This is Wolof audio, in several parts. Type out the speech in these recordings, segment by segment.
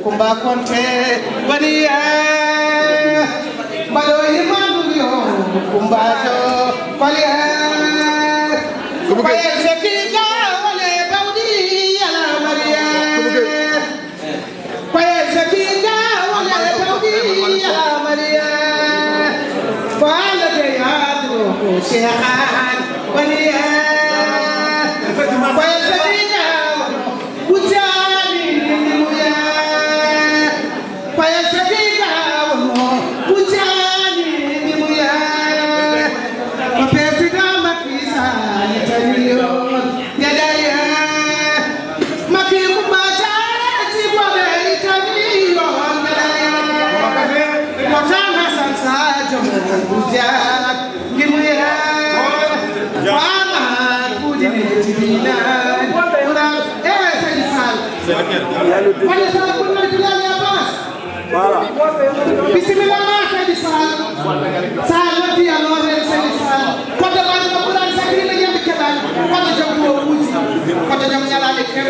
Kumba konte waniya bado imandu yo kumba to waliya paye sekija wale baudi ala mariya paye sekija wale baudi ala mariya wala jayadu shehan waliya paye sekija Bismillah Seydi Fall Sall wati Allah Seydi Fall kodo ma ko bulan sakri la yambi keban kodo jom ko wuti kodo jom nyalale ker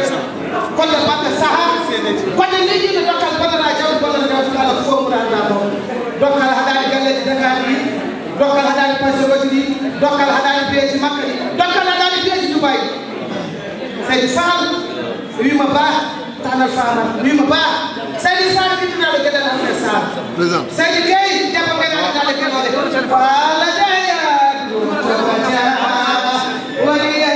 kodo batta saha kodo liji do dokal kodo ra jaw kodo ra kala fo mura na do dokal hadani galle di Dakar bi dokal hadani passe wajiri dokal hadani beji Makka dokal hadani beji Dubai Seydi Fall wi ma ba tanal fama wi ma ba Seydi Fall bi dina la gëdal ak Sall Seydi Gueye jàpp nga daal daal di gënal wala daya waliya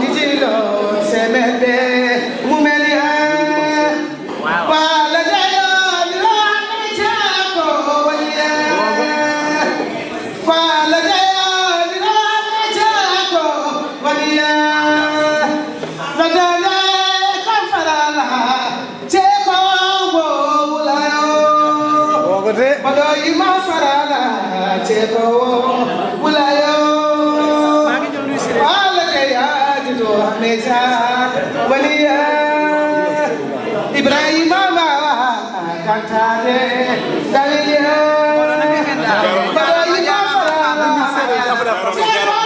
nijilo semede mumelia wala daya ni chako waliya wala daya ni chako waliya Bado ima farala cheko bulayo wala kaya jido meja waliya Ibrahim ma kantare daliya bado ima farala cheko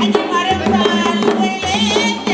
Aji Marème Fall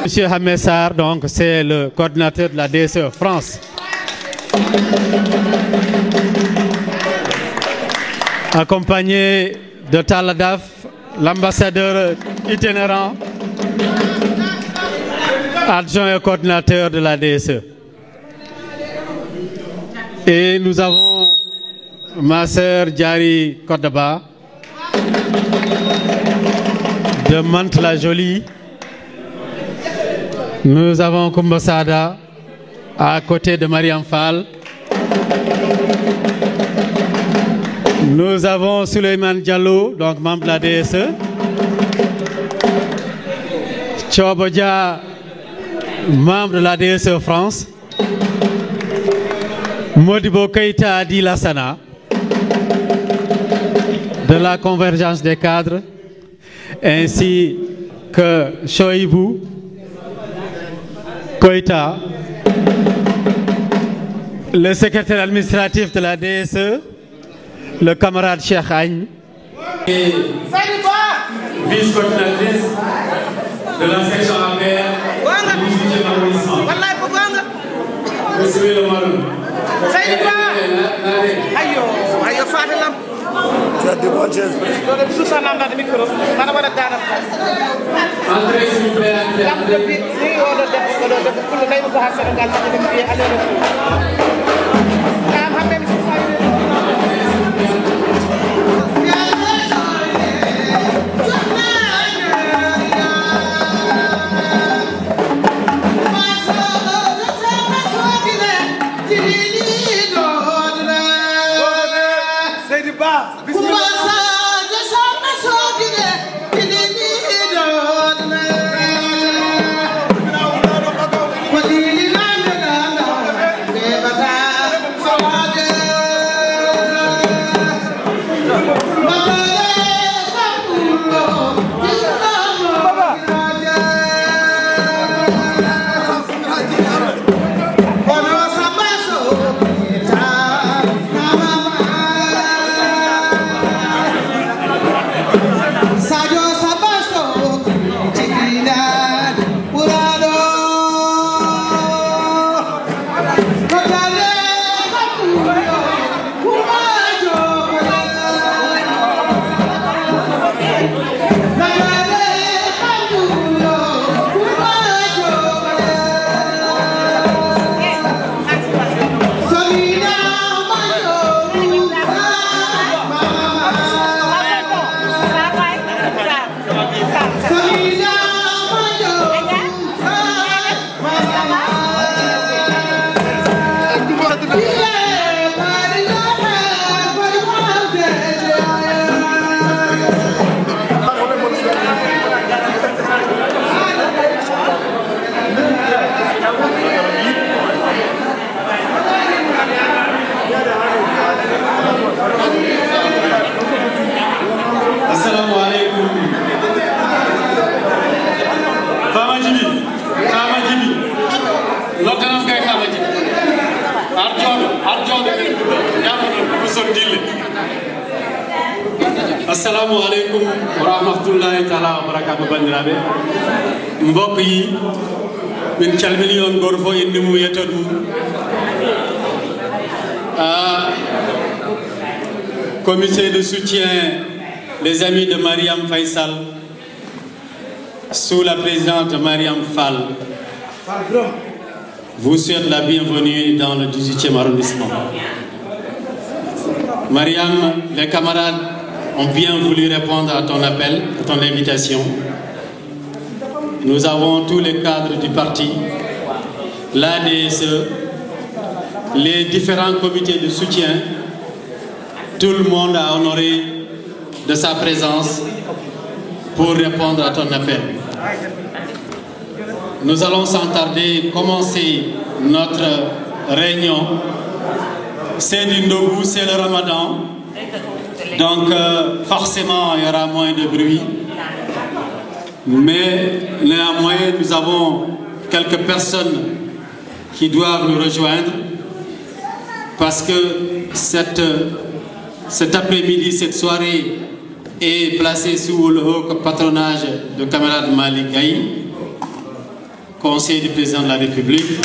Monsieur Hamessar, donc c'est le coordinateur de la DSE France. Accompagné de Taladaf, l'ambassadeur itinérant, adjoint et coordinateur de la DSE. Et nous avons ma sœur Diary Kodaba de Mantes-la-Jolie. Nous avons Koumba Sada à côté de Mariam Fall. Nous avons Souleymane Diallo, donc membre de la DSE. Chobodia, membre de la DSE France. Modibo Keïta Adi Lassana, de la convergence des cadres, ainsi que Choibou Koïta, le secrétaire administratif de la DSE, le camarade Cheikh Agne, et vice-coordinatrice de la section APR du 18e arrondissement. Monsieur le Maroun. Ayo Fatilam. Tu as des bonnes choses. Entrez s'il vous plaît. Assalamu alaikum wa rahmatullahi ta'ala wa barakatuh bandiraɓe mbokk yi min calmini on goto fof inde mum yetta ɗum comité de soutien les amis de Mariam Faisal sous la présidente Mariam Fall vous souhaite la bienvenue dans le 18e arrondissement. Mariam, les camarades ont bien voulu répondre à ton appel, à ton invitation. Nous avons tous les cadres du parti, l'ADSE, les différents comités de soutien. Tout le monde a honoré de sa présence pour répondre à ton appel. Nous allons sans tarder commencer notre réunion. C'est du Ndogou, c'est le Ramadan. Donc forcément il y aura moins de bruit. Mais néanmoins nous avons quelques personnes qui doivent nous rejoindre parce que cet après-midi, cette soirée est placée sous le haut patronage de camarade Malik Gaï. conseil du président de la République.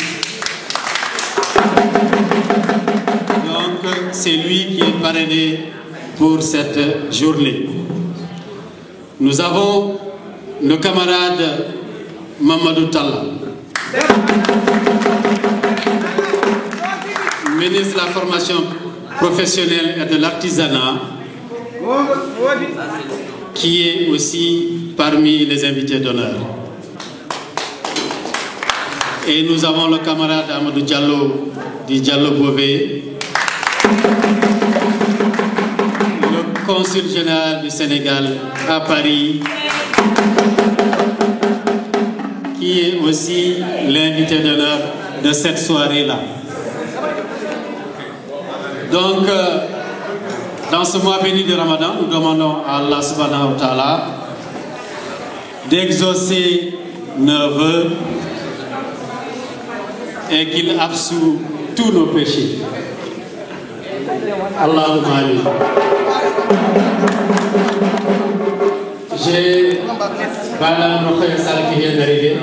Donc, c'est lui qui est parrainé pour cette journée. Nous avons nos camarades Mamadou Talla, ministre de la formation professionnelle et de l'artisanat, qui est aussi parmi les invités d'honneur. Et nous avons le camarade Amadou Diallo, dit Diallo Bové, le consul général du Sénégal à Paris, qui est aussi l'invité d'honneur de cette soirée-là. Donc, dans ce mois béni de Ramadan, nous demandons à Allah subhanahu wa ta'ala d'exaucer nos vœux et qu'il absout tous nos péchés. Allahumma amin. J'ai Madame Rokhaya Sall qui vient d'arriver.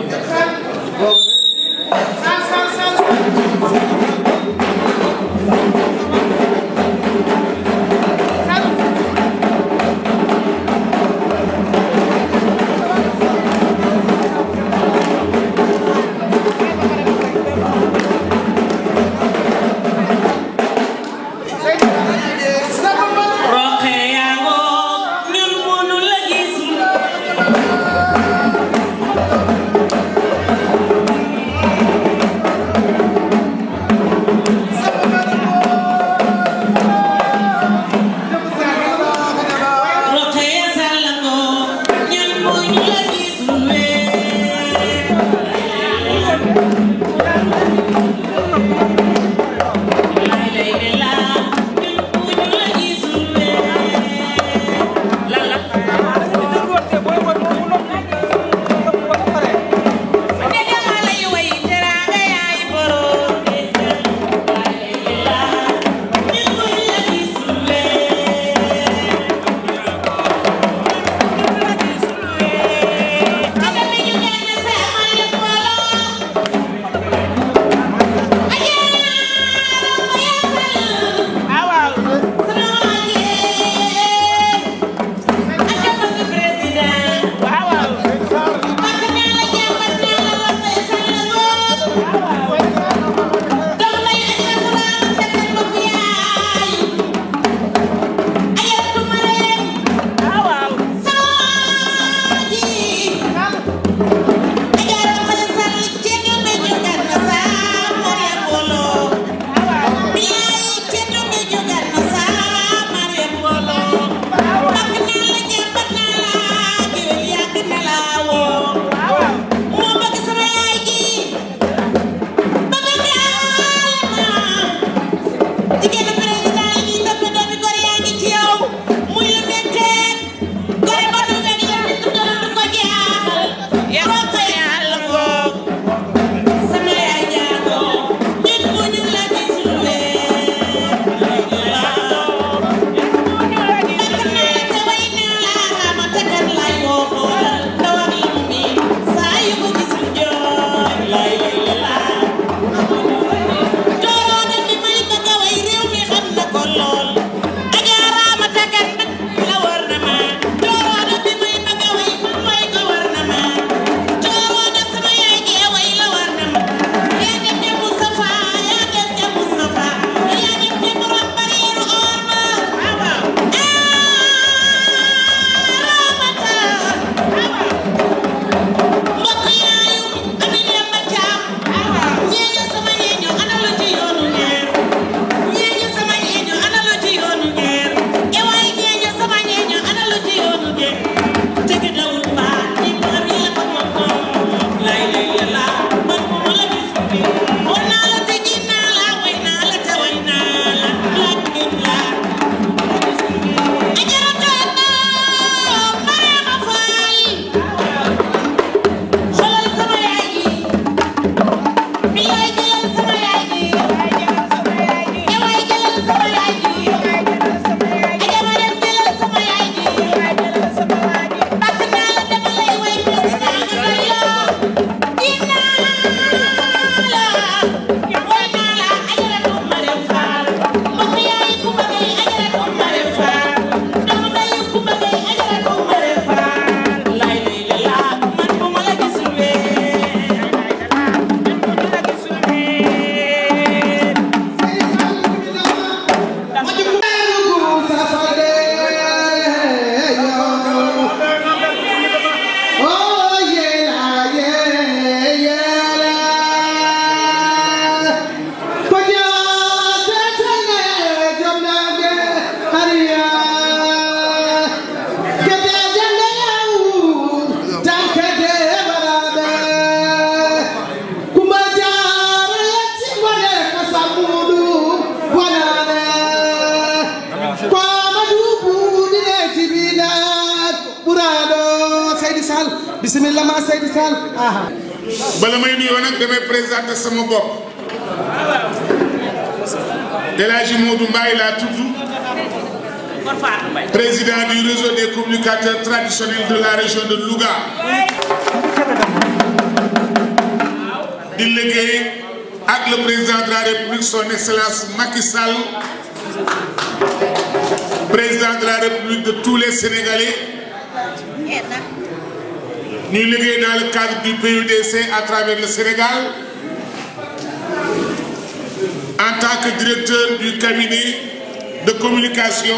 bismillah ma Seydou Sall bala may nuyoo nag damay présenter sama bopp El Hadji Modou Mbaye laa tudd président du réseau des communicateurs traditionnels de la région de Louga di liggéey ak le président de la République son excellence Macky Sall président de la République de tous les Sénégalais ñuy liggéey dans le cadre du PUDC à travers le Sénégal en tant que directeur du cabinet de communication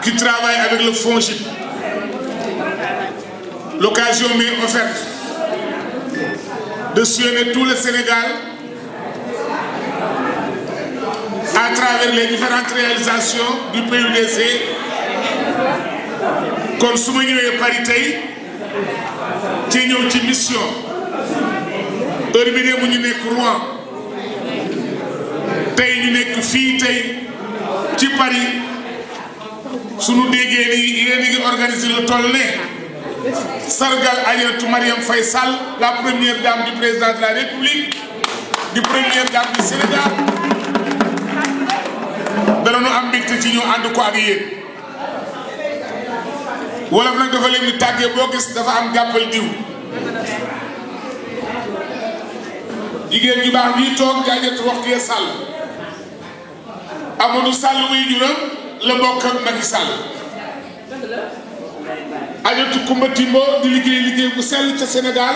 qui travaille avec le FONGIP. L'occasion m'est offerte de sillonner tout le Sénégal à travers les différentes réalisations du PUDC. Comme su ma ñëwee Paris tey ci ñëw ci mission heure bi de mu ñu nekk Rouen tey ñu nekk fii tey ci Paris sunu déggee ni yéen a ngi organiser lu toll ne sargal Adjaratou Marième Faye Sall la première dame du président de la République di première dame du Sénégal dana nu am mbégte ci ñu ànd ko ak yéen wolof nag dafa leen di tàggee boo gis dafa am jàppal diw jigéen ju baax ñuy toog di Adjaratou Rokhaya Sall Amadou Sall wuy juram la bokk ak Macky Sall Adjaratou Koumba Timbo di liggéey bu sell ca Sénégal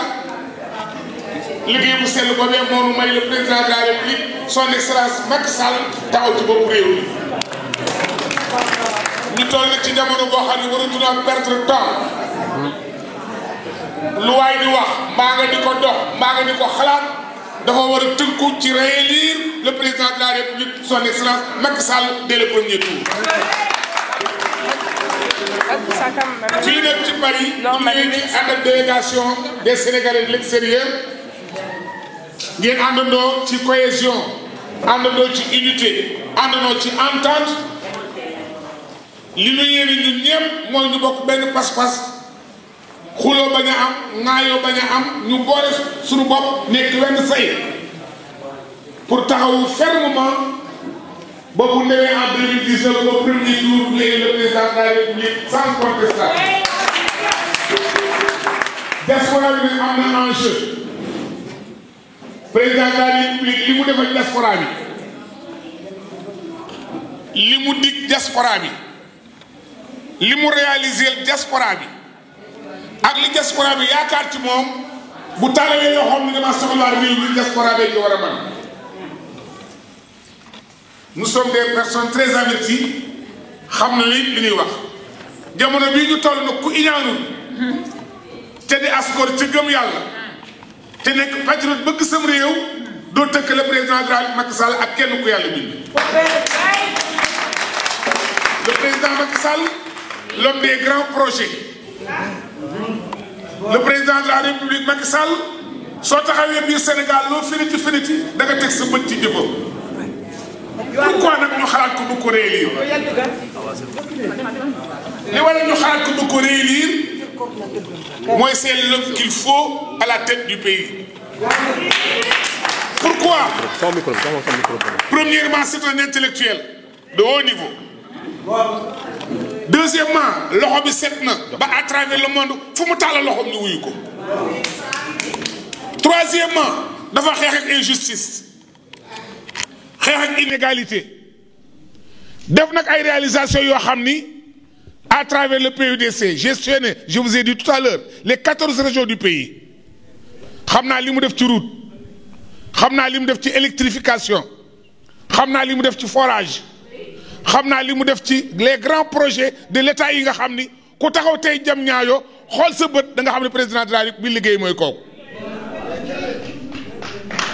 liggéey bu sell boobee moo nu may le président de la République son excellence Macky Sall taxaw ci bopp réew mi ñu toll nag ci jamono boo xam ne waratuñoo perdre temps lu waay di wax mbaa nga di ko dox mbaa nga di ko xalaat dafa war a tënku ci réélire le président de la République son excellence Macky Sall dès le premier tour. fii nag ci Paris ñu ngi ci ànd ak délégation des Sénégalais de l'extérieur ngeen àndandoo ci cohésion àndandoo ci unité àndandoo ci entente. li ñu yéene ñun ñëpp mooy ñu bokk benn pas-pas xuloo bañ a am ŋaayoo bañ a am ñu boole suñu bopp nekk wenn say pour taxawu fermement ba bu newee en 2019 ba premier tour bu léegi le président de la République sans contestation. diaspora bi nag am na enjeu président de la République li mu defal diaspora bi li mu dig diaspora bi li mu réaliser diaspora bi ak li diaspora bi yaakaar ci moom bu tàllalee yoo xam ne dama soxlaa réew mi diaspora bi war a mën. nous sommes des personnes très averties xam na li ñuy wax jamono bii ñu toll nag ku iñaanul te di asgor ca gëm yàlla te nekk patriote bëgg sam réew doo tëkk le président de la République Macky Sall ak kenn ku yàlla bind. le président Macky Sall l'homme des grands projets le président de la République Macky Sall soo taxawee biir Sénégal loo finiti da nga teg sa bët ci jëfam. pourquoi nag ñu xalaat ko bu ko réélire li waral ñu xalaat ko bu ko réélire mooy c'est l'homme qu'il faut à la tête du pays. pourquoi? Premièrement, c'est un intellectuel de haut niveau. Deuxièmement, loxo bi set na ba à travers le monde fu mu tàllal loxoom ñu wuyu ko. Troisièmement, dafa xeex ak injustice xeex ak inégalité def nag ay réalisations yoo xam ni à travers le PUDC gestionné, je vous ai dit tout à l'heure, les 14 régions du pays. xam naa li mu def ci route xam naa li mu def ci électrification xam naa li mu def ci forage xam naa li mu def ci les grands projets de l'État yi nga xam ni ku taxaw tey jam ñaayo xool sa bët da nga xam ne président de la République bi liggéey mooy kooku.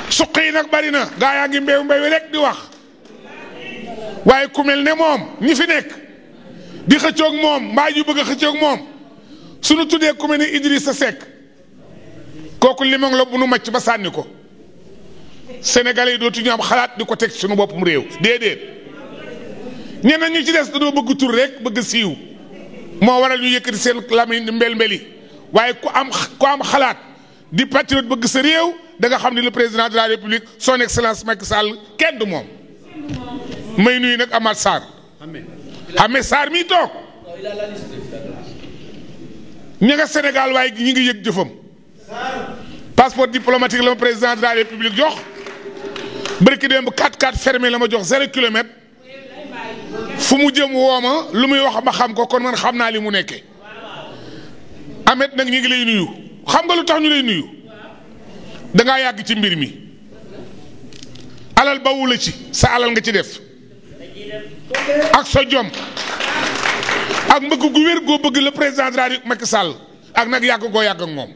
suq yi nag bari na gaa yaa ngi mbéy rek di wax waaye ku mel ne moom ñi fi nekk di xëccoog moom mbaa ju bëgg a xëccoog moom suñu tuddee ku mel ne Idrissa Seck kooku limon la bu nu màcc ba sànni ko Sénégalais yi dootuñu am xalaat di ko teg suñu boppam réew déedéet ñeneen ñi ci des dañoo bëgg tur rek bëgg siiw moo waral ñu yëkkati seen lamiñ mbel-mbeli waaye ku am xalaat di patriote bëgg sa réew da nga xam ne le président de la république son excellence Macky Sall kenn du moom. may nuyu nag Amath Sarr. Ahmed Sarr mii toog ña nga Sénégal waaye ñi ngi yëg jëfam. passeport diplomatique la ma président de la république jox bërki démb 4x4 fermé la ma jox 0 kilomètre fu mu jëm woo ma lu muy wax ma xam ko kon man xam naa li mu nekkee. Ahmed nag ñu ngi lay nuyu xam nga lu tax ñu lay nuyu dangaa yàgg ci mbir mi alal bawu la ci sa alal nga ci def ak sa jom ak mbëgg gu wér goo bëgg le président de la République Macky Sall ak nag yàgg goo yàgg ak moom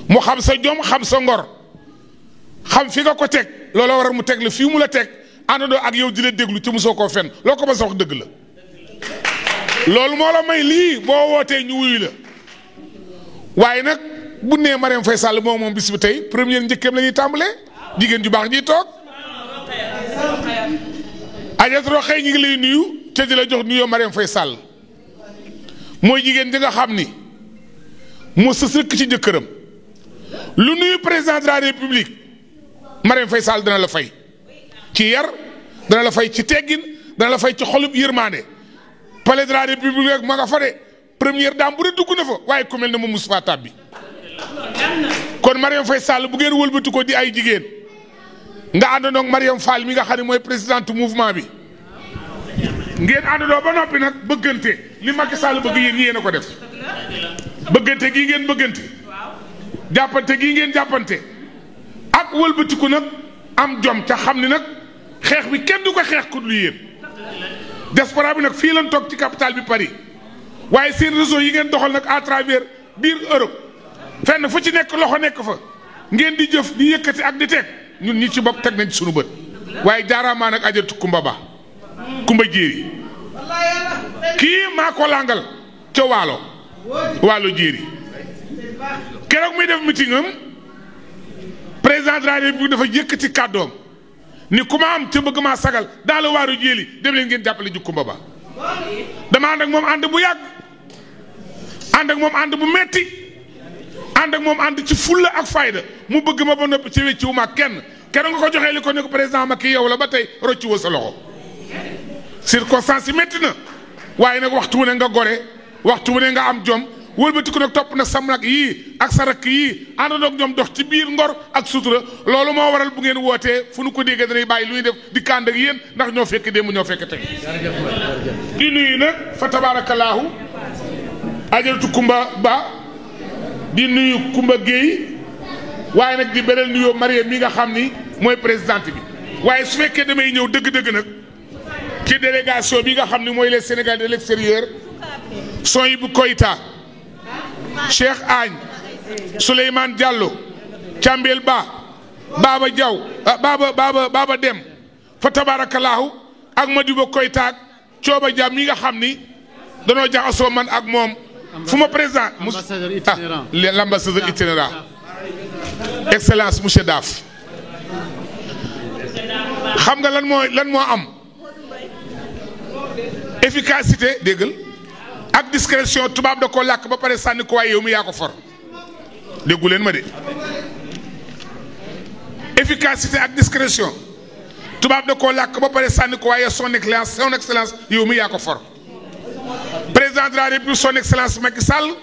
mu xam sa jom xam sa ngor xam fi nga ko teg loola waral mu teg la fii mu la teg àndandoo ak yow di la déglu ci mosoo koo fen loo ko ma sa wax dëgg la loolu moo la may lii boo wootee ñu wuyu la waaye nag bu nee Marième Faye Sall moom bis bi tey première njëkkeem la ñuy tàmbalee jigéen ju baax ñuy toog Adja Roxay ñi ngi lay nuyu te di la jox nuyoo Marième Faye Sall mooy jigéen ji nga xam ni moo sës rëkk ci jëkkëram lu nuyu président de la république Marième Faye Sall dana la fay ci yar dana la fay ci teggin dana la fay ci xolub yërmande palais de la république rek ma nga fa de première dame bu dee dugg na fa waaye ku mel ne moom Moustapha Tabbi kon Marième Faye Sall bu ngeen wëlbatu ko di ay jigéen nga àndandoo ak Marième Fall mi nga xam ne mooy présidente mouvement bi ngeen àndandoo ba noppi nag bëggante li Macky Sall bëgg yéen a ko def bëggante gii ngeen bëggante jàppante gii ngeen jàppante ak wëlbatiku nag am jom ca xam ni nag xeex bi kenn du ko xeex ku dul yéen diaspora bi nag fii lañ toog ci capitale bi Paris waaye seen réseau yi ngeen doxal nag à travers biir Europe fenn fu ci nekk loxo nekk fa ngeen di jëf di yëkkati ak di teg ñun ñi ci bopp teg nañ ci sunu bët waaye jaaraamaa nag ajatu Kumba Ba Kumba Jéeri kii maa ko langal ca waalo Jéeri keroog muy def meeting am président de la République dafa yëkkati kàddoom ni ku ma am ca bëgg maa sagal daal la waaru jéeli dem leen ngeen jàppale ju Kumba Ba dama ànd ak moom ànd bu yàgg ànd ak moom ànd bu metti ànd ak moom ànd ci fulla ak fayda mu bëgg ma ba noppi ci wecciwu ma kenn keroog nga ko joxee li ko ne ko président Macky yow la ba tey rocci woo sa loxo circonstance yi métti na waaye nag waxtu wu ne nga gore waxtu wu ne nga am jom wëlbatiku nag topp nag sam nag yii ak sa rakk yii àndandoo ak ñoom dox ci biir ngor ak sutura loolu moo waral bu ngeen wootee fu nu ko déggee danay bàyyi lu ñuy def di kànd ak yéen ndax ñoo fekk démb ñoo fekk tey di nuyu nag fa tabaarakallaahu ajaratu Kumba Ba di nuyu Kumba Gueye waaye nag di beral nuyoo Marième mi nga xam ni mooy présidente bi waaye su fekkee damay ñëw dëgg-dëgg nag ci délégation bi nga xam ni mooy les Sénégalais de l'extérieur Sohibou Koïta Cheikh Agne Souleymane Diallo Cambel Ba Baba Diaw Baba Dem fa tabarakallahu ak Madiba Koïta Cooba Dia mi nga xam ni danoo jaxasoo man ak moom fu ma président l'ambassadeur itinérant excellence monsieur Daf xam nga lan moo am efficacité déggal ak discrétion tubaab da ko làkk ba pare sànni ko waaye yow mi yaa ko for déggu leen ma de efficacité ak discrétion tubaab da koo làkk ba pare sànni ko waaye son excellence yow mi yaa ko for président de la république son excellence Macky Sall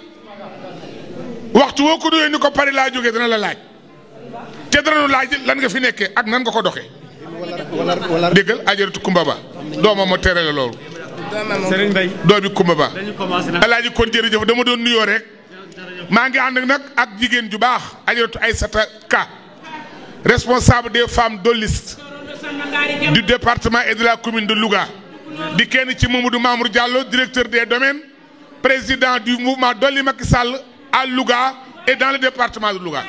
waxtu woo ko doyee ni ko Paris laa jógee dana la laaj te dana laaj lan nga fi nekkee ak nan nga ko doxee déggal ajaratu Kumba Ba doomam moo tere la loolu Serigne Mbaye doomi Kumba Ba alaaji kon jërëjëf dama doon nuyoo rek maa ngi ànd nag ak jigéen ju baax ajaratu Aïssata Ka responsable des femmes d'Olist du département et de la commune de Louga di kenn ci Mamadou Mamour Diallo directeur des domaines président du mouvement Dolli Macky Sall à Louga et dans le département de Louga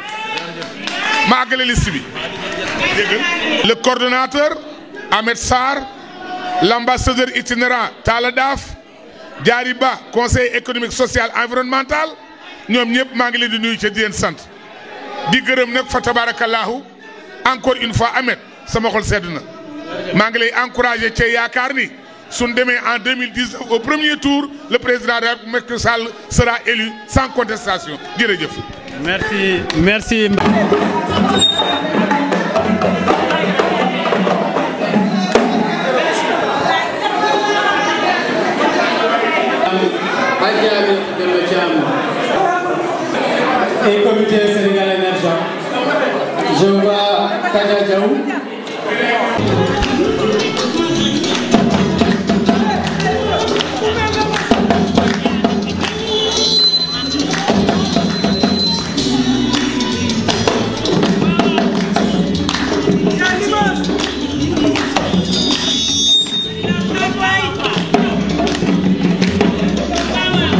ma àggale liste bi le coordonnateur Ahmed Sarr l'ambassadeur itinérant Talla Daf Diary Ba conseil économique social environnemental ñoom ñëpp maa ngi leen di nuyu ca di leen sant di gërëm nag fa tabarakallahu encore une fois Ahmed sama xol sedd na maa ngi lay encouragé ca yaakaar ni suñ demee en 2019 au premier tour le président de la République Macky Sall sera élu sans contestation jërëjëf. merci. Et comité Sénégal émergent, je vois Kadia Diaw.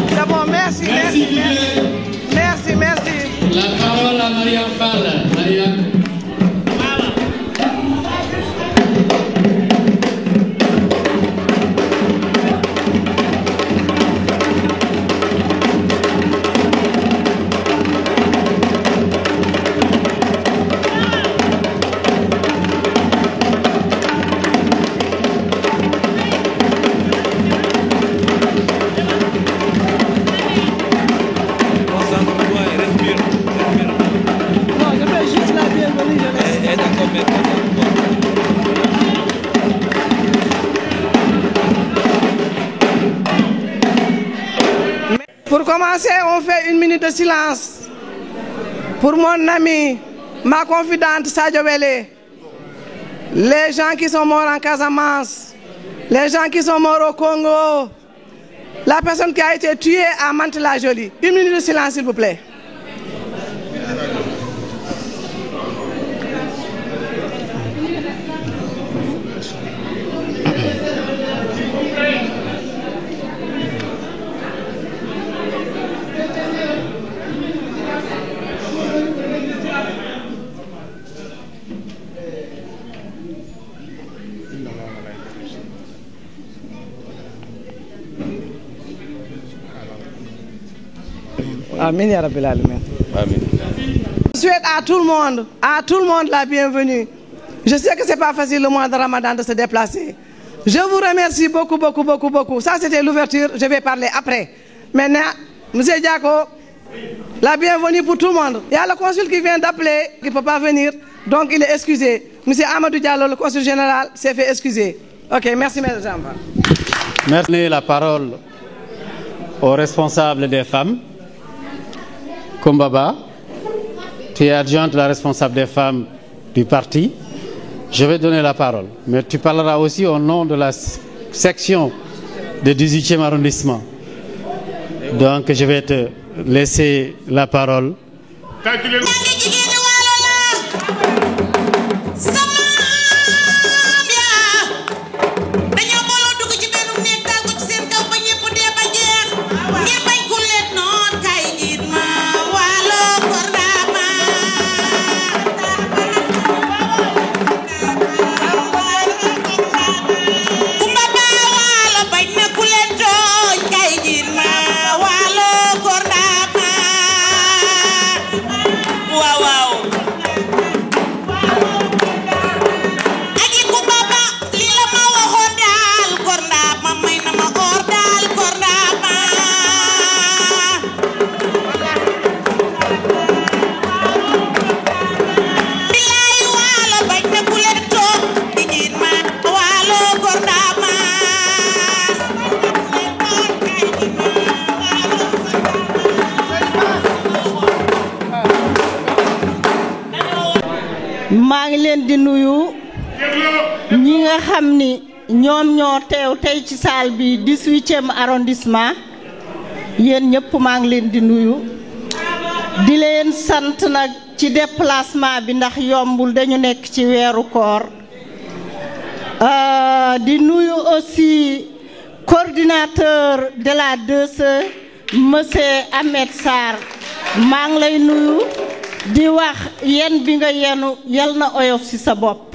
C'est bon, merci. La parole à Marianne Fall. Marianne. Pour commencer, on fait 1 minute de silence pour mon ami, ma confidente Sadio Wele, les gens qui sont morts en Casamance, les gens qui sont morts au Congo, la personne qui a été tuée à Mantes-la-Jolie. 1 minute de silence, s'il vous plaît. Amin ya Rabbil Alamin. Je souhaite à tout le monde la bienvenue. Je sais que c'est pas facile le mois de Ramadan de se déplacer. Je vous remercie beaucoup. Ça c'était l'ouverture, je vais parler après. Maintenant, Monsieur Diako, la bienvenue pour tout le monde. Il y a le consul qui vient d'appeler, qui ne peut pas venir, donc il est excusé. Monsieur Amadou Diallo, le consul général, s'est fait excuser. Ok, merci mes enfants. Merci. La parole aux responsables des femmes. Kumbaba, tu es adjointe de la responsable des femmes du parti. Je vais donner la parole, mais tu parleras aussi au nom de la section du 18e arrondissement. Donc je vais te laisser la parole. maa ngi leen di nuyu ñi nga xam ni ñoom ñoo teew tey ci salle bi 18e arrondissement yéen ñëpp maa ngi leen di nuyu di leen sant nag ci déplacement bi ndax yombul dañu nekk ci weeru koor di nuyu aussi coordinateur de la 2SE monsieur Ahmed Sarr maa ngi lay nuyu di wax yen bi nga yenu yal na oyof ci sa bopp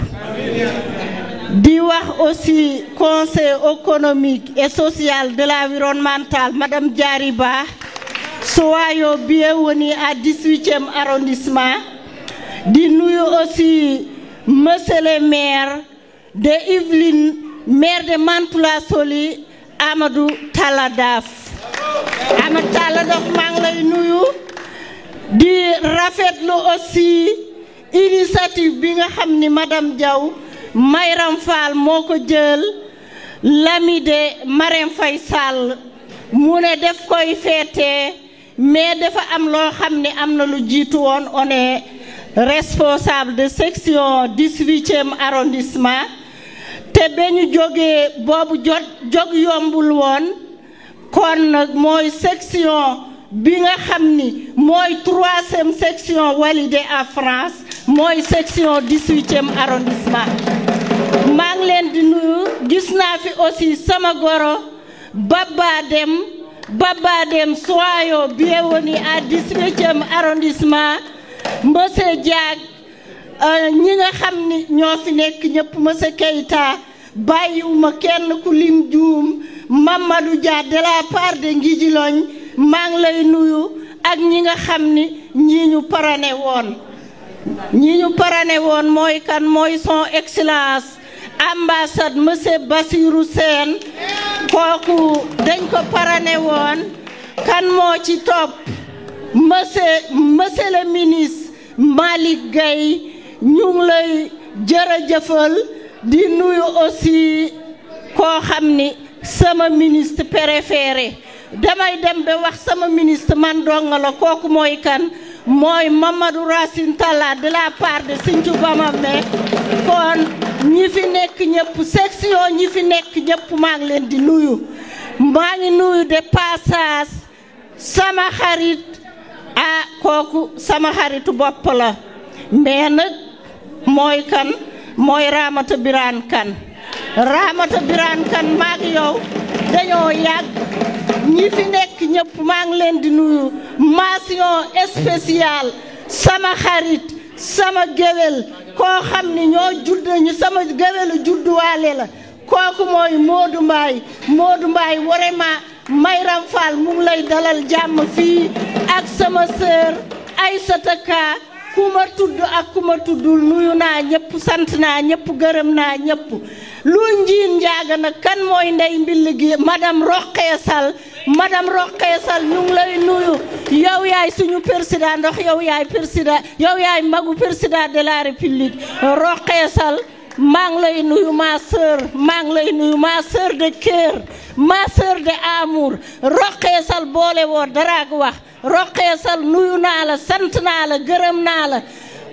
di wax aussi conseil économique et social de l'environnemental madame Diariba soyez bienvenue à 18e arrondissement di nuyu aussi monsieur le maire de Yvelines maire de Mantoula Soli Amadou Talla Daf Amadou Talla Daf maa ngi lay nuyu di rafetlu aussi initiative bi nga xam ni madame Diaw Mayram Fall moo ko jël l'ami de Marème Faye Sall mu ne def koy feete mais dafa am loo xam ne am na lu jiitu woon on est responsable de section 18e arrondissement te ba ñu jógee boobu jóg yombul woon kon nag mooy section bi nga xam ni mooy 3e section validée en France mooy section 18e arrondissement maa ngi leen di nuyu gis naa fi aussi sama goro Baba Dem soyez bienvenue à 18e arrondissement monsieur Diag ñi nga xam ni ñoo fi nekk ñëpp monsieur Keita bàyyiwuma kenn ku lim juum Mamadou Dia de la part de Ngidjiloñ maa ngi lay nuyu ak ñi nga xam ni ñii ñu parane woon mooy kan mooy son excellence ambassade monsieur Bassirou Sène kooku dañ ko parane woon kan moo ci topp monsieur le ministre Malick Gueye ñu ngi lay jërëjëfal di nuyu aussi koo xam ni sama ministre préféré damay dem ba wax sama ministre man donga la kooku mooy kan mooy Mamadou Racine Talla de la part de Sinthiou Bamame kon ñi fi nekk ñëpp section ñi fi nekk ñëpp maa ngi leen di nuyu maa ngi nuyu de passage sama xarit kooku sama xaritu bopp la mais nag mooy kan mooy Ramata Birane Kane maa ngi yow dañoo yàgg ñi fi nekk ñëpp maa ngi leen di nuyu mention spéciale sama xarit sama géwél koo xam ni ñoo judd ñu sama géwélu judduwaale la kooku mooy Modou Mbaye vraiment Mayram Fall mu ngi lay dalal jàmm fii ak sama sœur Aïssata Ka ku ma tudd ak ku ma tuddul nuyu naa ñëpp sant naa ñëpp gërëm naa ñëpp lu njiin njaaga nag kan mooy ndey mbill gi madame Rokhaya Sall ñu ngi lay nuyu yow yaay suñu président ndox yow yaay magu président de la république Rokhaya Sall maa ngi lay nuyu ma sœur de cœur ma sœur de amour Rokhaya Sall boole woo dara ak wax Rokhaya Sall nuyu naa la sant naa la gërëm naa la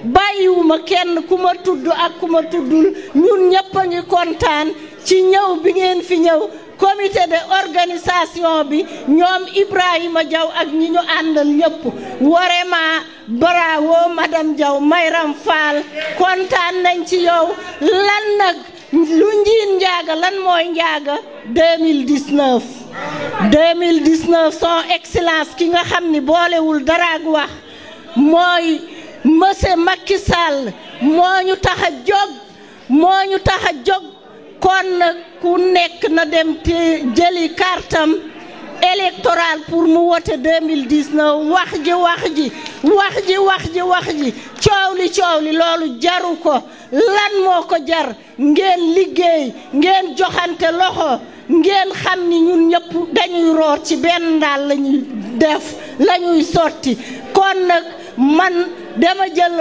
bàyyiwuma kenn ku ma tudd ak ku ma tuddul ñun ñëpp a ngi kontaan ci ñëw bi ngeen fi ñëw comité de organisation bi ñoom Ibrahima Diaw ak ñi ñu àndal ñëpp vraiment bravo madame Diaw Mayram Fall kontaan nañ ci yow lan nag lu njiin njaaga lan mooy njaaga 2019 son excellence ki nga xam ni boolewul dara ak wax mooy monsieur Macky Sall moo ñu tax a jóg kon nag ku nekk na dem te jëli kartam électoral pour mu wote 2019 wax ji coow li loolu jaru ko lan moo ko jar ngeen liggéey ngeen joxante loxo ngeen xam ni ñun ñëpp dañuy root ci benn ndaal lañuy def lañuy sotti kon nag man dama jël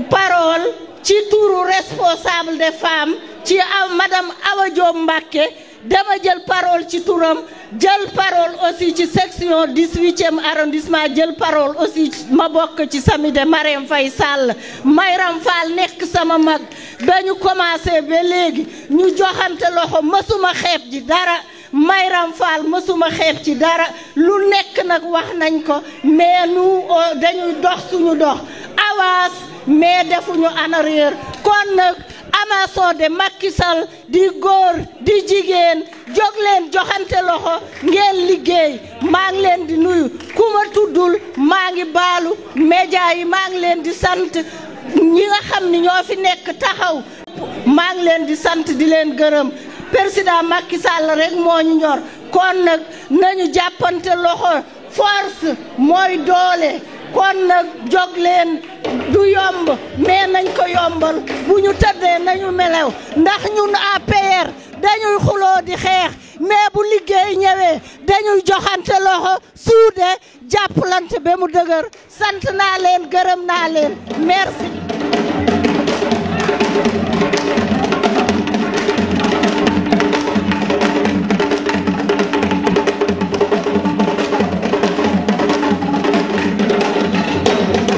parole ci turu responsable des femmes ci madame Awa Diop Mbacké dama jël parole ci turam jël parole aussi ci section 18e arrondissement jël parole aussi ma bokk ci sami de Marème Faye Sall Mayram Fall nekk sama mag dañu commencé ba léegi ñu joxante loxo mësuma xeeb ji dara Mayram Fall mësuma xeeb ci dara lu nekk nag wax nañ ko mais nous dañuy dox suñu dox avance mais defuñu en arrière kon nag amason de Macky Sall di góor di jigéen jóg leen joxante loxo ngeen liggéey maa ngi leen di nuyu ku ma tuddul maa ngi baalu média yi maa ngi leen di sant ñi nga xam ni ñoo fi nekk taxaw maa ngi leen di sant di leen gërëm président Macky Sall rek moo ñu ñor kon nag nañu jàppante loxo force mooy doole kon nag jóg leen du yomb mais nañ ko yombal bu ñu tëddee nañu melew ndax ñun APR dañuy xuloo di xeex mais bu liggéey ñëwee dañuy joxante loxo suude jàppalante ba mu dëgër sant naa leen gërëm naa leen merci.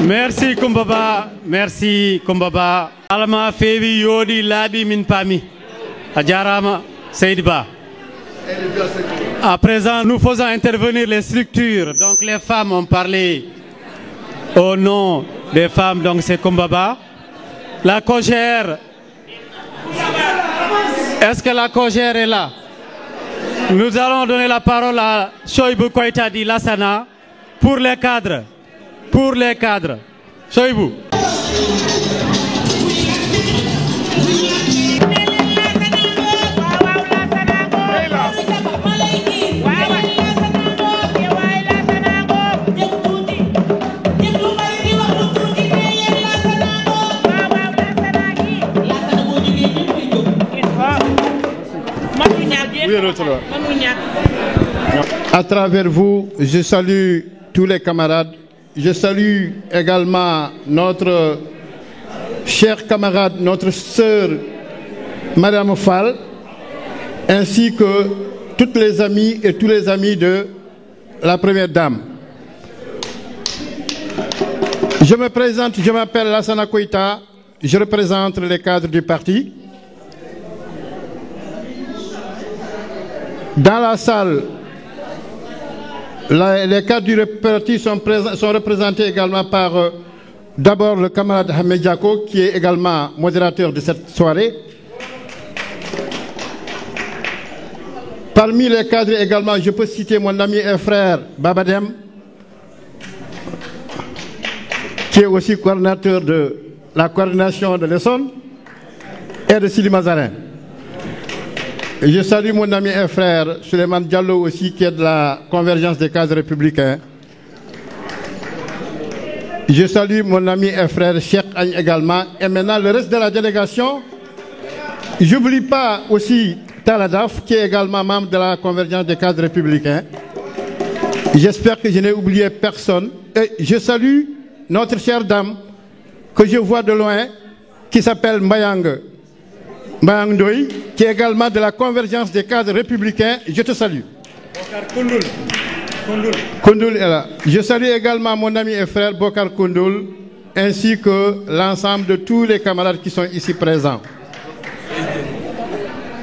Merci Kumbaba, merci Kumbaba. Alma fevi yodi labi min pami. Adjarama Seydba. À présent, nous faisons intervenir les structures. Donc les femmes ont parlé au nom des femmes, donc c'est Kumbaba. La cogère. Est-ce que la cogère est là? Nous allons donner la parole à Choibou Koïta Di Lassana pour les cadres. Pour les cadres. Choibou. À travers vous, je salue tous les camarades. Je salue également notre chère camarade, notre sœur, Madame Fall, ainsi que toutes les amies et tous les amis de la Première Dame. Je me présente, je m'appelle Lassana Koïta, je représente les cadres du parti. Dans la salle, les cadres du parti sont représentés également par d'abord le camarade Hamed Diako, qui est également modérateur de cette soirée. Parmi les cadres également, je peux citer mon ami et frère Babadem, qui est aussi coordinateur de la coordination de l'Essonne et de Sili Mazarin. Et je salue mon ami et frère Suleiman Diallo aussi, qui est de la convergence des cadres républicains. Je salue mon ami et frère Cheikh Agne également. Et maintenant le reste de la délégation. Je n'oublie pas aussi Taladaf, qui est également membre de la convergence des cadres républicains. J'espère que je n'ai oublié personne. Et je salue notre chère dame, que je vois de loin, qui s'appelle Mbayang Ndoye, qui est également de la convergence des cadres républicains. Je te salue. Koundoul est là. Je salue également mon ami et frère Bokar Koundoul, ainsi que l'ensemble de tous les camarades qui sont ici présents.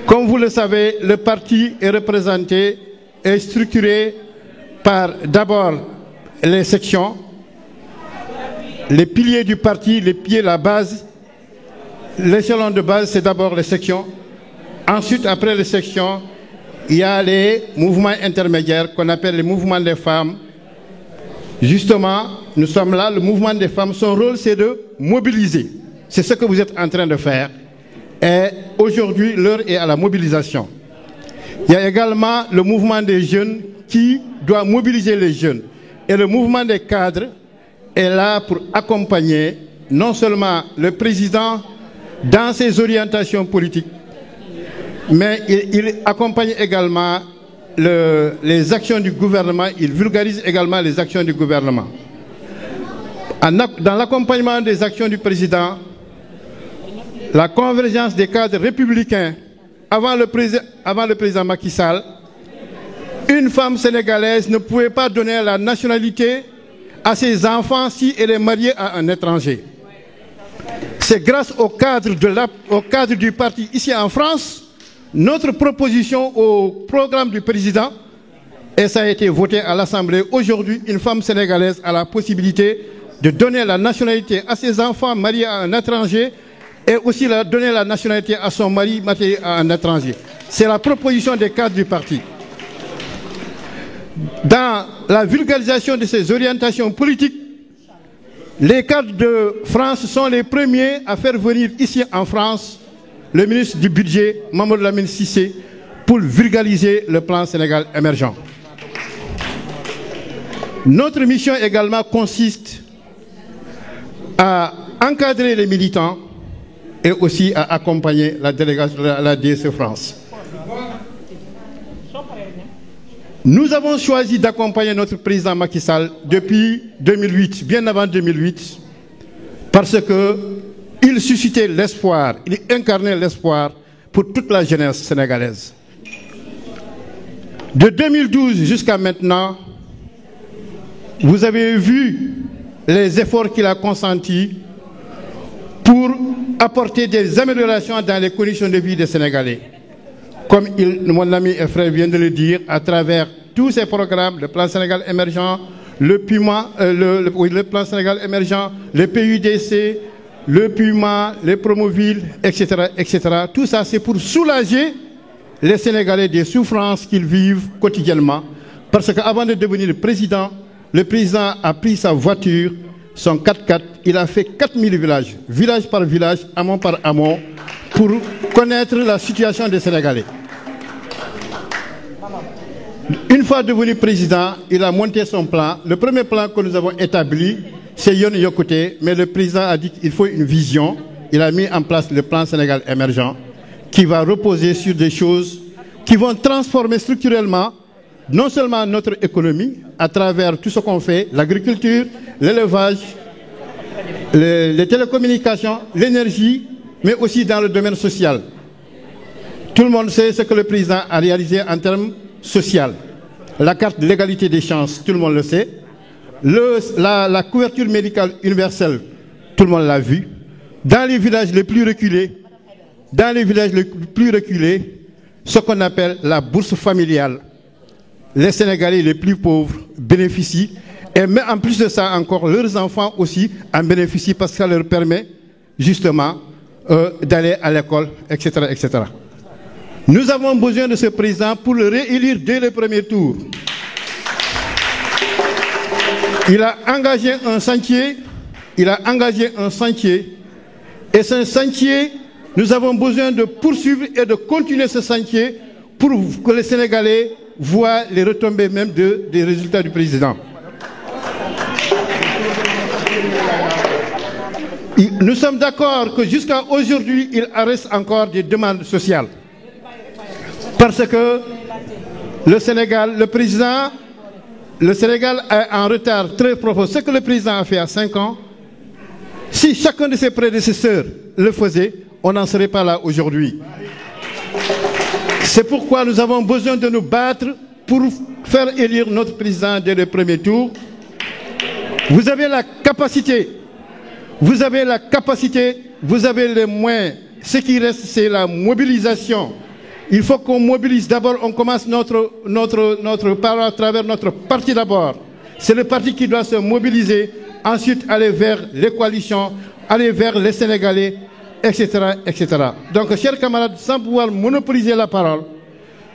Comme vous le savez, le parti est représenté et structuré par d'abord les sections, les piliers du parti, les piliers, la base. L'échelon de base, c'est d'abord les sections. Ensuite, après les sections, il y a les mouvements intermédiaires qu'on appelle les mouvements des femmes. Justement, nous sommes là, le mouvement des femmes, son rôle c'est de mobiliser. C'est ce que vous êtes en train de faire. Et aujourd'hui, l'heure est à la mobilisation. Il y a également le mouvement des jeunes qui doit mobiliser les jeunes. Et le mouvement des cadres est là pour accompagner non seulement le président dans ses orientations politiques, mais il accompagne également les actions du gouvernement, il vulgarise également les actions du gouvernement. Dans l'accompagnement des actions du président, la convergence des cadres républicains, avant le président Macky Sall, une femme sénégalaise ne pouvait pas donner la nationalité à ses enfants si elle est mariée à un étranger. C'est grâce au cadre du parti ici en France, notre proposition au programme du président, et ça a été voté à l'Assemblée. Aujourd'hui, une femme sénégalaise a la possibilité de donner la nationalité à ses enfants mariés à un étranger et aussi donner la nationalité à son mari marié à un étranger. C'est la proposition des cadres du parti. Dans la vulgarisation de ces orientations politiques, les cadres de France sont les premiers à faire venir ici en France le ministre du budget, Mamadou Lamine Cissé, pour vulgariser le plan Sénégal émergent. Notre mission également consiste à encadrer les militants et aussi à accompagner la délégation de la DSE France. Nous avons choisi d'accompagner notre président Macky Sall depuis 2008, bien avant 2008, parce qu'il suscitait l'espoir, il incarnait l'espoir pour toute la jeunesse sénégalaise. De 2012 jusqu'à maintenant, vous avez vu les efforts qu'il a consentis pour apporter des améliorations dans les conditions de vie des Sénégalais. Comme mon ami et frère vient de le dire, à travers tous ces programmes, le plan Sénégal émergent, le plan Sénégal émergent, le PUDC, le PUMA, les Promovilles, etc., etc. Tout ça, c'est pour soulager les Sénégalais des souffrances qu'ils vivent quotidiennement. Parce qu'avant de devenir le président a pris sa voiture, son 4x4, il a fait 4000 villages, village par village, amont par amont, pour connaître la situation des Sénégalais. Une fois devenu président, il a monté son plan. Le premier plan que nous avons établi, c'est Yon Yokote, mais le président a dit qu'il faut une vision. Il a mis en place le plan Sénégal émergent, qui va reposer sur des choses qui vont transformer structurellement non seulement notre économie, à travers tout ce qu'on fait, l'agriculture, l'élevage, les télécommunications, l'énergie, mais aussi dans le domaine social. Tout le monde sait ce que le président a réalisé en termes social. La carte de l'égalité des chances, tout le monde le sait. La couverture médicale universelle, tout le monde l'a vu. Dans les villages les plus reculés, ce qu'on appelle la bourse familiale, les Sénégalais les plus pauvres bénéficient. Et mais en plus de ça encore, leurs enfants aussi en bénéficient parce que ça leur permet justement d'aller à l'école, etc., etc. Nous avons besoin de ce président pour le réélire dès le premier tour. Il a engagé un sentier, et ce sentier, nous avons besoin de poursuivre et de continuer ce sentier pour que les Sénégalais voient les retombées même des résultats du président. Nous sommes d'accord que jusqu'à aujourd'hui, il reste encore des demandes sociales. Parce que le Sénégal est en retard très profond. Ce que le président a fait à 5 ans, si chacun de ses prédécesseurs le faisait, on n'en serait pas là aujourd'hui. C'est pourquoi nous avons besoin de nous battre pour faire élire notre président dès le premier tour. Vous avez la capacité, vous avez les moyens. Ce qui reste, c'est la mobilisation. Il faut qu'on mobilise d'abord, on commence notre part à travers notre parti d'abord. C'est le parti qui doit se mobiliser, ensuite aller vers les coalitions, aller vers les Sénégalais, etc., etc. Donc, chers camarades, sans pouvoir monopoliser la parole,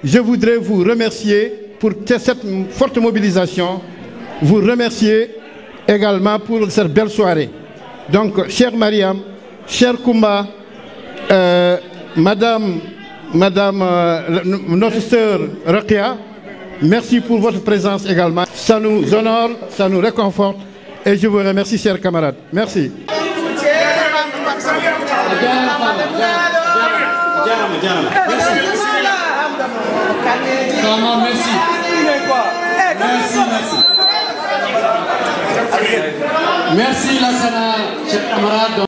je voudrais vous remercier pour cette forte mobilisation, vous remercier également pour cette belle soirée. Donc, chère Mariam, chère Koumba, Madame, notre sœur Rakia, merci pour votre présence également. Ça nous honore, ça nous réconforte et je vous remercie, chers camarades. Merci. Merci Lassana, chers camarades.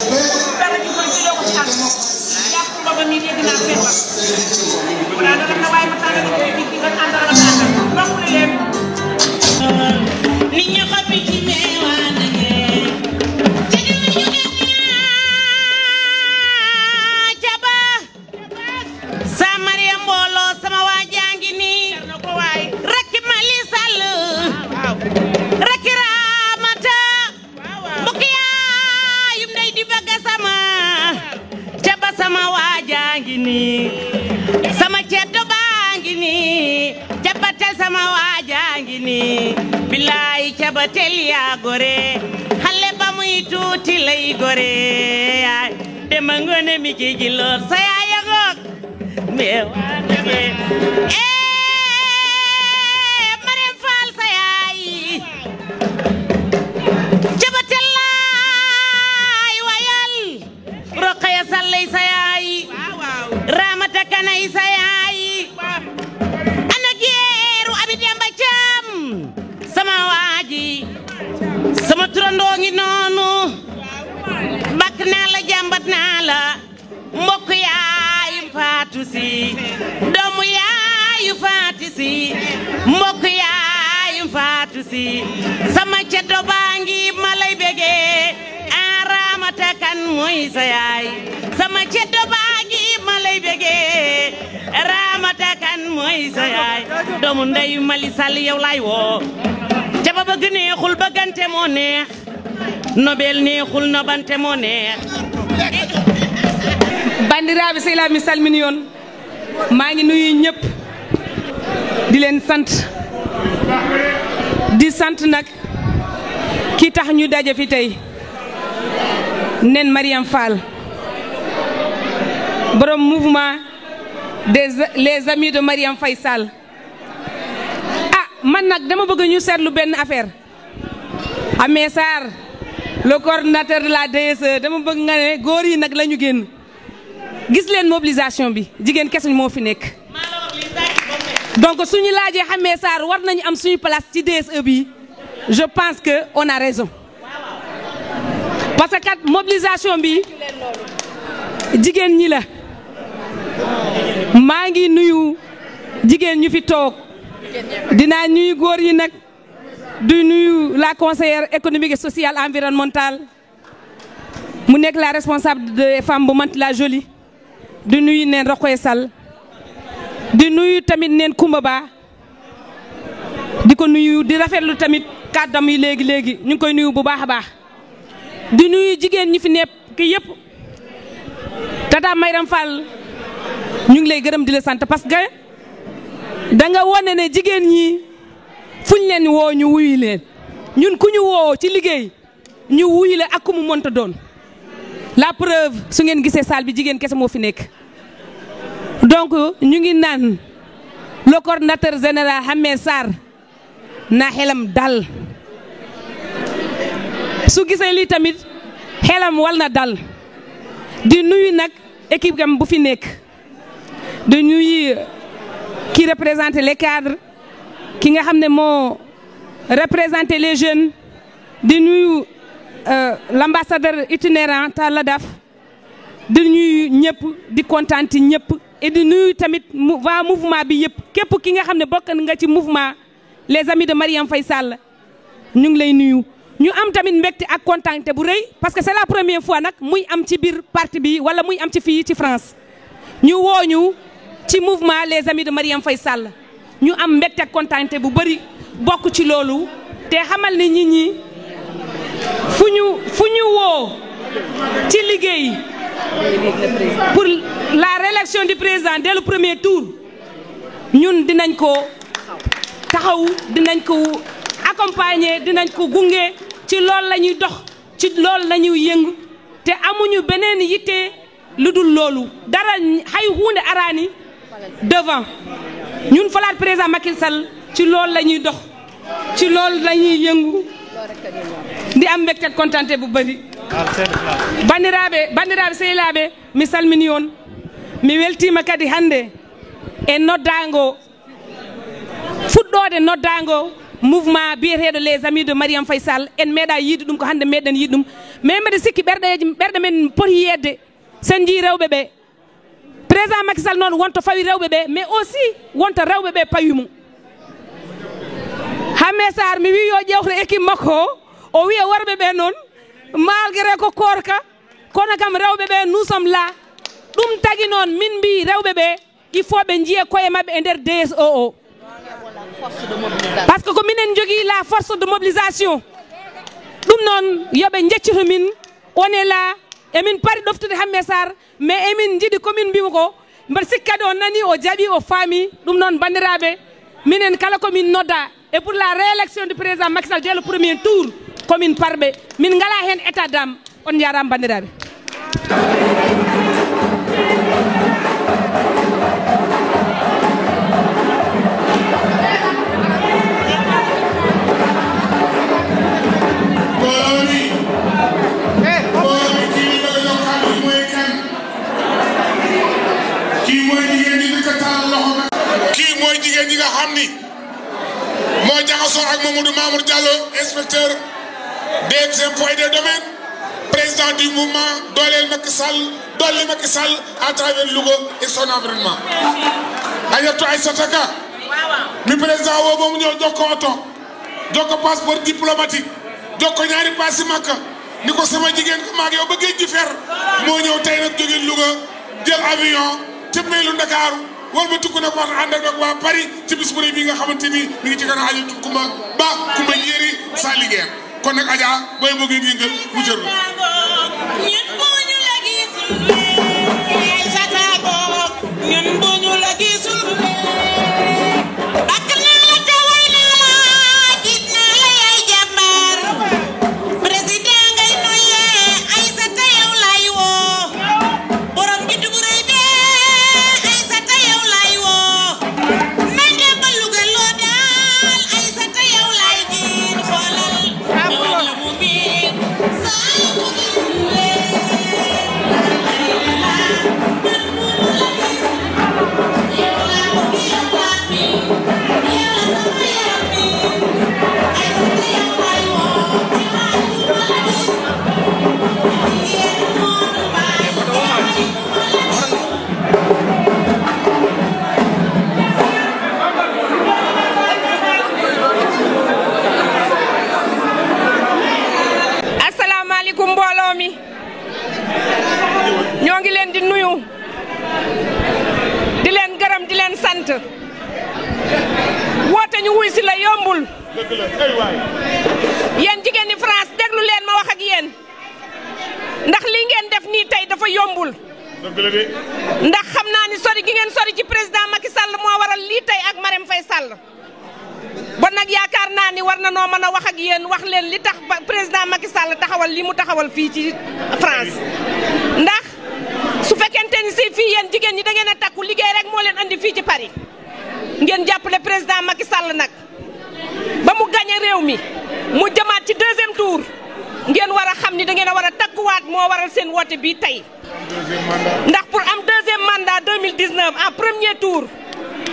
sama ceddo baangi ni jabatel sama waajangi ni billahi jabatel ya gore xale ba muy tuuti lay gore de mangone mi gigi lor sa yaaya ngok me waane Marème Fall sa yaay jabatel lay wayal Rokhaya Sallay sa yaay Ramata Kanay sa yaay ana geeru abi Demba àndandoo ngi noonu bakk naa la jàmbat naa la mbokk yaayu Fatou Sy doomu yaayu Fatou Sy mbokk yaayu Fatou Sy sama ceddo baa ngi ma lay bégee Ramata Kan mooy sa yaay sama ceddo baa ngi ma lay bégee Ramata Kan mooy sa yaay doomu ndeyu Mali Sall yow laay woo ca ba bëgg neexul bëggante moo neex nobel neexul nobante moo neex bandiraɓe sehlami salmini on maa ngi nuyu ñëpp di leen sant di sant nag ki tax ñu daje fi tey nen Mariam Fall borom mouvement les amis de Mariam Faye Sall man nag dama bëgg ñu seetlu benn affaire Amé Sarr le coordinateur de la DSE dama bëgg nga ne góor yi nag la ñu génn gis leen mobilisation bi jigéen kese moo fi nekk donc suñu laajee Amé Sarr war nañu am suñu place ci DSE bi je pense que on a raison parce que kat mobilisation bi jigéen ñi la maa ngi nuyu jigéen ñu fi toog dinaa nuyu góor yi nag du nuyu la conseillère économique et sociale environnementale mu nekk la responsable des femmes bu Mantes-la Jolie di nuyu neen Rokoy Sall di nuyu tamit neen Koumba Ba di ko nuyu di rafetlu tamit kàddam yi léegi ñu ngi koy nuyu bu baax a baax di nuyu jigéen ñi fi nekk ki yëpp Tata Mayram Fall ñu ngi lay gërëm di la sant parce que da nga wane ne jigéen ñi fuñ leen woo ñu wuyu leen ñun ku ñu woo ci liggéey ñu wuyu la ak ku mu mënta doon la preuve su ngeen gisee salle bi jigéen kese moo fi nekk donc ñu ngi naan le coordinateur général Amé Sarr na xelam dal su gisee lii tamit xelam wal na dal di nuyu nag équipe am bu fi nekk di nuyu qui représente les cadres ki nga xam ne moo représente les jeunes di nuyu l'ambassadeur itinérant Talla Daf di nuyu ñëpp di kontaan ci ñëpp et di nuyu tamit waa mouvement bi yëpp képp ki nga xam ne bokk nga ci mouvement les amis de Mariam Faye Sall ñu ngi lay nuyu. ñu am tamit mbégte ak kontaante bu rëy parce que c'est la première fois nag muy am ci biir parti bi wala muy am ci fii ci France ñu wooñu ci mouvement les amis de Mariam Faye Sall ñu am mbégte ak kontaante bu bëri bokk ci loolu te xamal ni nit ñi fu ñu woo ci liggéey pour la réélection du président dès le premier tour ñun dinañ ko taxaw dinañ ko accompagner dinañ ko gunge ci loolu la ñuy dox ci loolu la ñuy yëngu te amuñu beneen yitte lu dul loolu dara xay huunde araani devant ñun falaat président Macky Sall ci loolu la ñuy dox ci loolu la ñuy yëngu di am mbégte kontante bu bëri bandiraɓe sehilaɓe mi salmini on mi weltima kadi hande e noddago fuɗɗode noddago mouvement biyeteɗo les amis de Mariam Faye Sall en meeɗa yiide ɗum ko hande meɗen yiide ɗum mais mbiɗa sikki ɓerɗe men poti yedde sen jii rewɓe ɓe président Macky Sall noon wonto fawi rewɓe ɓe mais aussi wonto rewɓe ɓe pawi mum Amé Sarr mi wi yo ƴewto équipe makko o wiya worɓe ɓe noon malgré ko korka kono kam rewɓe ɓe nous sommes là ɗum tagi noon min mbi rewɓe ɓe il faut ɓe jiiya koye mabɓe e nder DSO o par ce que ko minen jogui la force de mobilisation ɗum noon yoɓe jeccito min on est là emin pari ɗoftude Amé Sarr mais emin jiiɗi komin mbima ko mbaɗa sikka kadi o nani o jaaɓi o faami ɗum noon bandiraɓe minen kala komin nodda et pour la réélection du président Macky Sall dès le premier tour komin parɓe min ngala hen état d'âme on jarama bandiraɓe kii mooy jigéen ñi nga xam ni moo jaxasoo ak Mamadou Mamour Diallo inspecteur des impôts et des domaines, président du mouvement Dolel Macky Sall, Dolli Macky Sall à travers Louga et son environnement. Ayatou Aïssata Ka mi président woo ba mu ñëw jox ko oto jox ko passeport diplomatique jox ko ñaari pass si Makka ni ko sama jigéen ko maag yow ba géej gi fer moo ñëw tey nag jóge Louga jël avion ca meelu Ndakaaru wala ba tukku nag wax ànd ak waa Paris ci bis bu rëy bi nga xamante ni mi ngi ci kanam Adja Kumba Ba Kumba Yéri sa liggéeyam kon nag Adja booy bëgg ngeen yëngal mu jël ñun bu ñu la gisul ñoo ngi leen di nuyu di leen gërëm di leen sant woote ñu wuy si la yombul yéen jigéen ñi France déglu leen ma wax ak yéen ndax li ngeen def nii tey dafa yombul ndax xam naa ni sori gi ngeen sori ci président Macky Sall moo waral lii tey ak Marème Faye Sall bon nag yaakaar naa ni war na noo mën a wax ak yéen wax leen li tax président Macky Sall taxawal li mu taxawal fii ci France ndax su fekkente ni si fii yéen jigéen ñi da ngeen a takku liggéey rek moo leen andi fii ci Paris ngeen jàppale président Macky Sall nag ba mu gagné réew mi mu jëmaat ci deuxième tour ngeen war a xam ni da ngeen a war a takkuwaat moo waral seen woote bii tey ndax pour am deuxième mandat 2019 en premier tour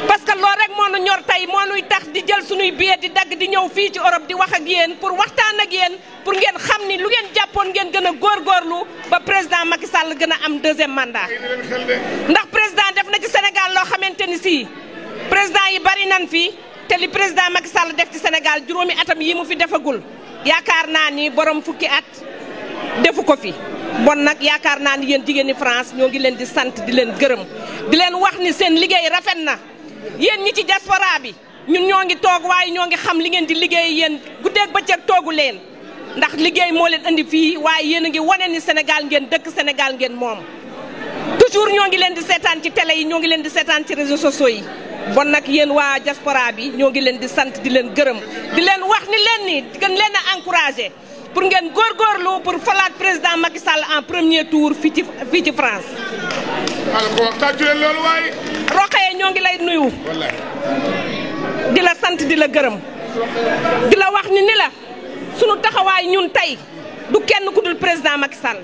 parce que loolu rek moo nu ñor tey moo nuy tax di jël sunuy billet di dagg di ñëw fii ci Europe di wax ak yéen pour waxtaan ak yéen pour ngeen xam ni lu ngeen jàppoon ngeen gën a góorgóorlu ba président Macky Sall gën a am deuxième mandat. ndax président def na ci Sénégal loo xamante ni si président yi bari nan fi te li président Macky Sall def ci Sénégal juróomi atam yi mu fi defagul yaakaar naa ni borom fukki at defu ko fi. bon nag yaakaar naa ni yéen jigéen ñi France ñoo ngi leen di sant di leen gërëm di leen wax ni seen liggéey rafet na. yéen ñi ci diaspora bi ñun ñoo ngi toog waaye ñoo ngi xam li ngeen di liggéey yéen guddeeg bëccëg toogu leen ndax liggéey moo leen andi fii waaye yéen a ngi wane ni Sénégal ngeen dëkk Sénégal ngeen moom toujours ñoo ngi leen di seetaan ci télé yi ñoo ngi leen di seetaan ci réseaux sociaux yi bon nag yéen waa diaspora bi ñoo ngi leen di sant di leen gërëm di leen wax ni leen ni gën leen a encouragé pour ngeen góorgóorlu pour falaat président Macky Sall en premier tour fii ci France. Rokhaya ñoo ngi lay nuyu di la sant di la gërëm di la wax ni la sunu taxawaay ñun tey du kenn ku dul président Macky Sall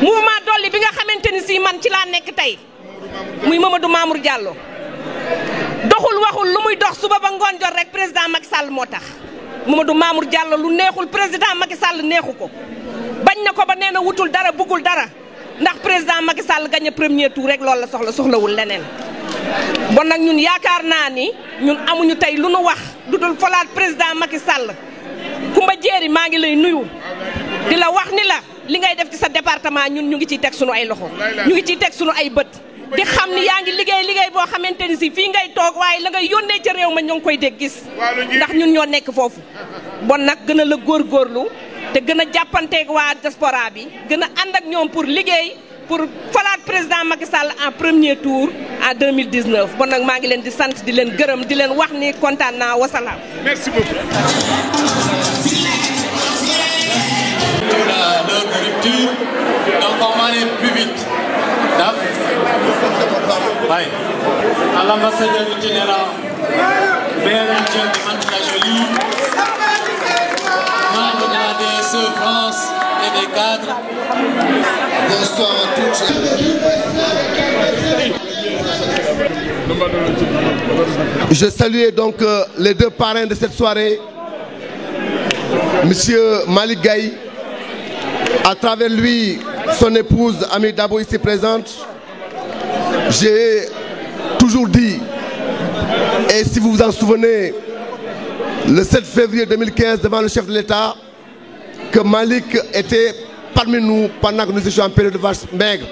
mouvement Dolli bi nga xamante ni si man ci laa nekk tey muy Mamadou Mamour Diallo doxul waxul lu muy dox suba ba ngoon jot rek président Macky Sall moo tax Mamadou Mamour Diallo lu neexul président Macky Sall neexu ko bañ na ko ba nee na wutul dara bëggul dara ndax président Macky Sall gagné premier tour rek loolu la soxlawul leneen bon nag ñun yaakaar naa ni ñun amuñu tey lu nu wax du dul falaat président Macky Sall Kumba Jéeri maa ngi lay nuyu di la wax ni la li ngay def ci sa département ñun ñu ngi ciy teg sunu ay loxo ñu ngi ciy teg sunu ay bët di xam ni yaa ngi liggéey boo xamante ni si fii ngay toog waaye la ngay yónnee ca réew ma ñoo ngi koy dégg gis ndax ñun ñoo nekk foofu bon nag gën a la góorgóorlu te gën a jàppanteeg waa diaspora bi gën a ànd ak ñoom pour liggéey pour falaat président Macky Sall en premier tour en 2019 bon nag maa ngi leen di sant di leen gërëm di leen wax ni kontaan naa wasalaam. Merci beaucoup. L'heure de rupture, donc on va aller plus vite. Oui. À l'ambassadeur itinérant, Béatrice Mantes-la-Jolie, membre de la DSE France et des cadres. Bonsoir à tous. Je salue donc les deux parrains de cette soirée. Monsieur Malik Gaye, à travers lui, son épouse Ami Dabo ici présente. J'ai toujours dit, et si vous vous en souvenez, le 7 février 2015 devant le chef de l'État, que Malik était parmi nous pendant que nous étions en période de vache maigre.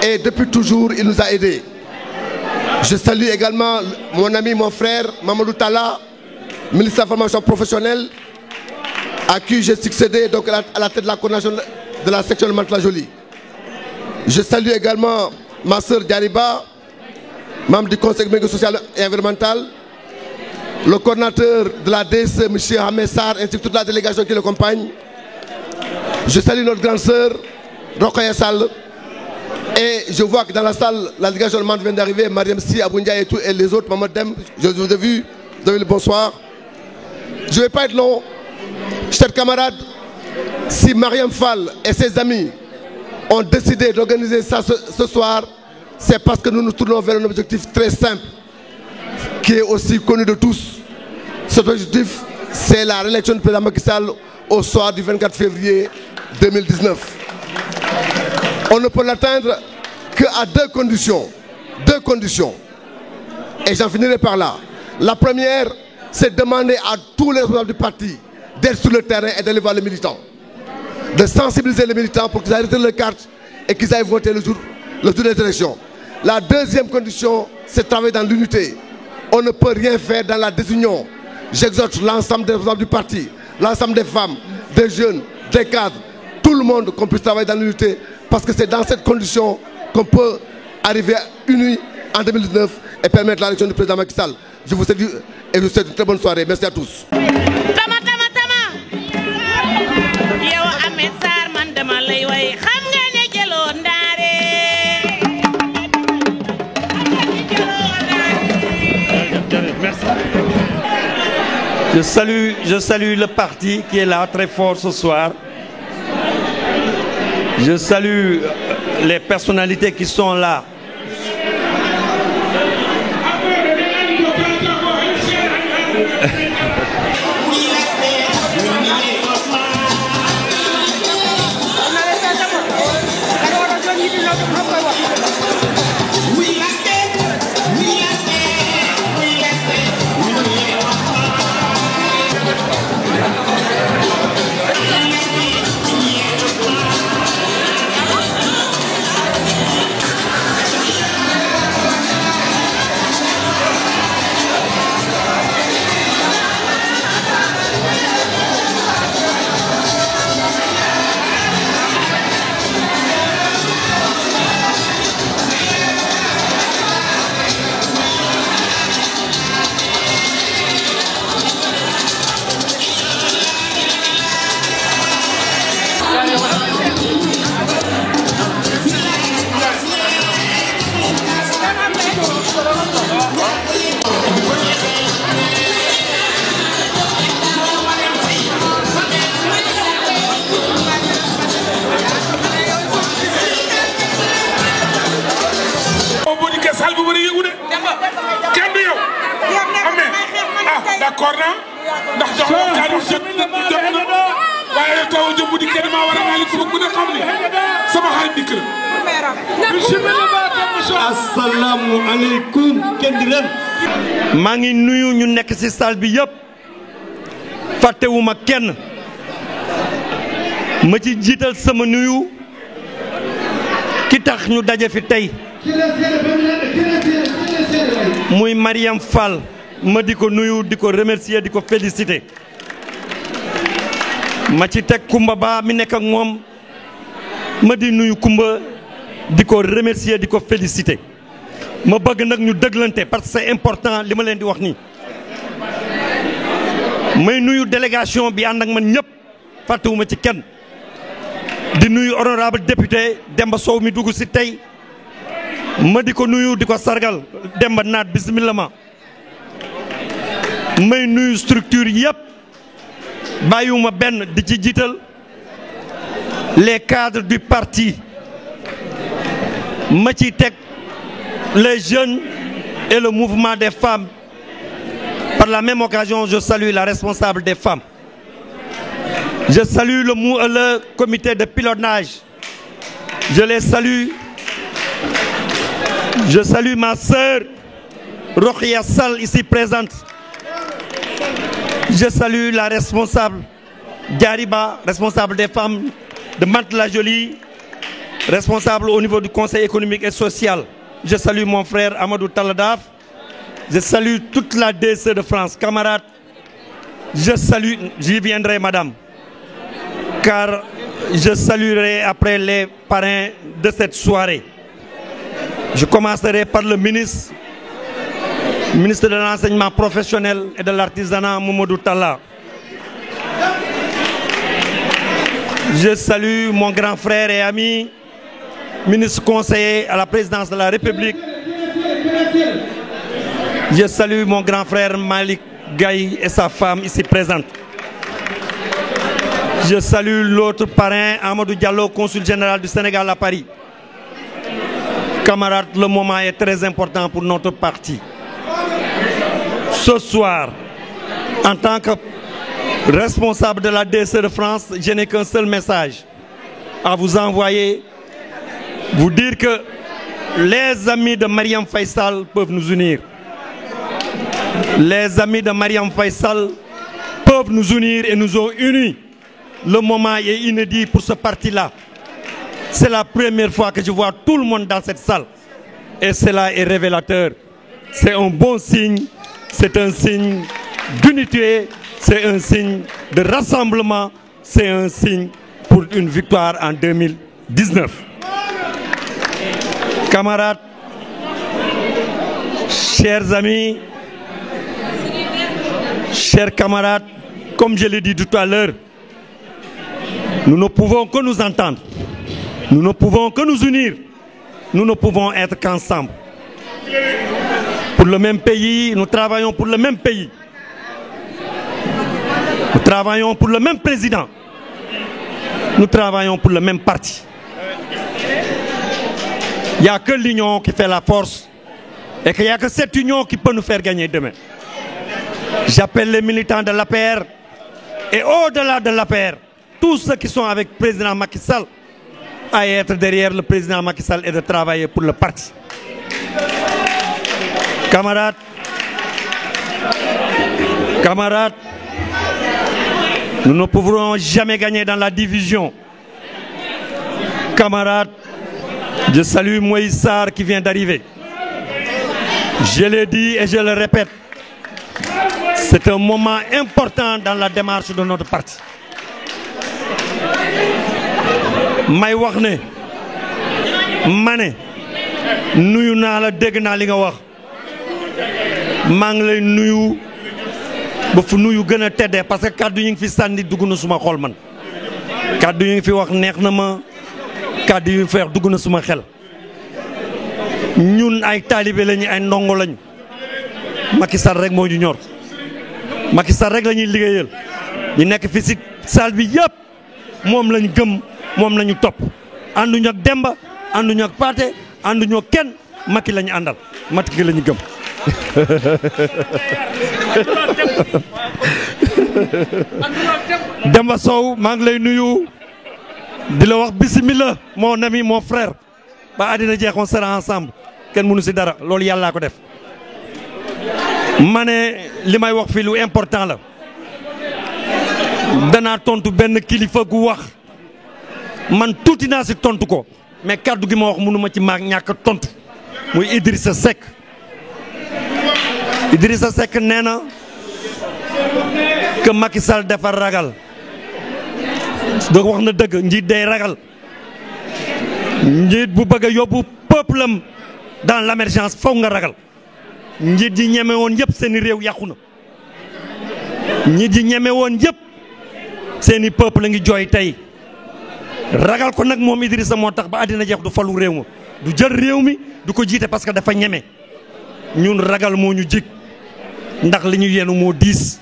Et depuis toujours, il nous a aidés. Je salue également mon ami, mon frère, Mamadou Talla, ministre de la formation professionnelle, à qui j'ai succédé donc à la tête de la coordination de la section de Mantes-la-Jolie. Je salue également ma sœur Diariba, membre du Conseil économique, social et environnemental, le coordinateur de la DSE, M. Ahmed Sarr, ainsi que toute la délégation qui l'accompagne. Je salue notre grande sœur, Rokhaya Sall. Et je vois que dans la salle, la délégation de Mantes vient d'arriver, Mariam Si, Aboundia et, et les autres, Mamadou Dem, je vous ai vu, vous avez le bonsoir. Je ne vais pas être long. Chers camarades, si Mariam Fall et ses amis ont décidé d'organiser ça ce soir, c'est parce que nous nous tournons vers un objectif très simple, qui est aussi connu de tous. Cet objectif, c'est la réélection du président Macky Sall au soir du 24 février 2019. On ne peut l'atteindre qu'à deux conditions. Deux conditions. Et j'en finirai par là. La première, c'est demander à tous les responsables du parti d'être sur le terrain et d'aller voir les militants. De sensibiliser les militants pour qu'ils aillent retirer leurs cartes et qu'ils aillent voter le jour des élections. La deuxième condition, c'est de travailler dans l'unité. On ne peut rien faire dans la désunion. J'exhorte l'ensemble des responsables du parti, l'ensemble des femmes, des jeunes, des cadres, tout le monde qu'on puisse travailler dans l'unité, parce que c'est dans cette condition qu'on peut arriver unis en 2019 et permettre l'élection du président Macky Sall. Je vous salue et je vous souhaite une très bonne soirée. Merci à tous. Je salue le parti qui est là très fort ce soir. Je salue les personnalités qui sont là. d'accord na ndax jox waxtaan jot na waaye taw jëmbu di kenn maa war a maalik ko gën a xam ni sama xarit dikk na assalaamu aleykum kenn di leen maa ngi nuyu ñu nekk ci salle bi yëpp fàttewuma kenn ma ci jiital sama nuyu ki tax ñu daje fi tey muy Mariam Fall ma di ko nuyu di ko remercier di ko féliciter ma ci teg Kumba Ba mi nekk ak moom ma di nuyu Kumba di ko remercier di ko féliciter ma bëgg nag ñu dëglante parce que c'est important li ma leen di wax nii may nuyu délégation bi ànd ak man ñëpp fàttewuma ci kenn di nuyu honorable député Demba Sow mi dugg ci tey ma di ko nuyu di ko sargal Demba naat bismillah ma may nuyu structure yëpp bàyyiwuma benn di ci jiital les cadres du parti ma ci teg les jeunes et le mouvement des femmes. Par la même occasion, je salue la responsable des femmes. Je salue le comité de pilotage. Je les salue. Je salue ma sœur Rokhia Sall ici présente. Je salue la responsable Diariba, responsable des femmes de Mantes-la-Jolie, responsable au niveau du Conseil économique et social. Je salue mon frère Amadou Taladaf. Je salue toute la DSE de France, camarades. Je salue, j'y viendrai madame, car je saluerai après les parrains de cette soirée. Je commencerai par le ministre de l'enseignement professionnel et de l'artisanat, Mamadou Talla. Je salue mon grand frère et ami, ministre conseiller à la présidence de la République. Je salue mon grand frère Malik Gaye et sa femme ici présente. Je salue l'autre parrain, Amadou Diallo, consul général du Sénégal à Paris. Camarades, le moment est très important pour notre parti. Ce soir, en tant que responsable de la DSE de France, je n'ai qu'un seul message à vous envoyer. Vous dire que les amis de Marième Faye Sall peuvent nous unir. Les amis de Marième Faye Sall peuvent nous unir et nous ont unis. Le moment est inédit pour ce parti-là. C'est la première fois que je vois tout le monde dans cette salle. Et cela est révélateur. C'est un bon signe. C'est un signe d'unité. C'est un signe de rassemblement. C'est un signe pour une victoire en 2019. Camarades, chers amis, chers camarades, comme je l'ai dit tout à l'heure, nous ne pouvons que nous entendre. Nous ne pouvons que nous unir. Nous ne pouvons être qu'ensemble. Pour le même pays, nous travaillons pour le même pays. Nous travaillons pour le même président. Nous travaillons pour le même parti. Il n'y a que l'union qui fait la force et qu'il n'y a que cette union qui peut nous faire gagner demain. J'appelle les militants de l'APR et au-delà de l'APR, tous ceux qui sont avec le président Macky Sall, à être derrière le président Macky Sall et de travailler pour le parti. Camarades, nous ne pourrons jamais gagner dans la division. Camarades, je salue Moïse Sarr qui vient d'arriver. Je l'ai dit et je le répète, c'est un moment important dans la démarche de notre parti. may wax ne ma ne nuyu naa la dégg naa li nga wax maa ngi lay nuyu ba fu nuyu gën a teddee parce que kàddu yi ngi fi sànni dugg na suma xol man kàddu yi ngi fi wax neex na ma kàddu yi fi wax dugg na suma xel ñun ay taalibe lañu ay ndongo lañu Macky Sall rek moo ñu ñor Macky Sall rek la ñuy liggéeyal ñu nekk fi si salle bi yëpp moom lañu gëm moom lañu topp ànduñu ak Demba ànduñu ak Pathé ànduñu ak kenn Macky lañu àndal Macky lañu gëm. Demba Sow maa ngi lay nuyu di la wax bismillah mon ami mon frère ba àddina jeex on sera ensemble kenn mënu si dara loolu yàllaa ko def. ma ne li may wax fii lu important la danaa tontu benn kilifa gu wax man tuuti naa si tontu ko mais kàddu gi ma wax mënu ma ci maag ñàkk tontu muy Idrissa Seck. Idrissa Seck nee na que Macky Sall dafa ragal donc wax na dëgg njiit day ragal njiit bu bëgg a yóbbu peuple am dans l'émergence faw nga ragal. njiit yi ñeme woon yëpp seeni réew yàqu na njiit yi ñeme woon yëpp seeni peuple la ngi jooy tey ragal ko nag moom Idrissa moo tax ba àddina jeex du falu réew ma du jël réew mi du ko jiite parce que dafa ñeme ñun ragal moo ñu jig ndax li ñu yenu moo diis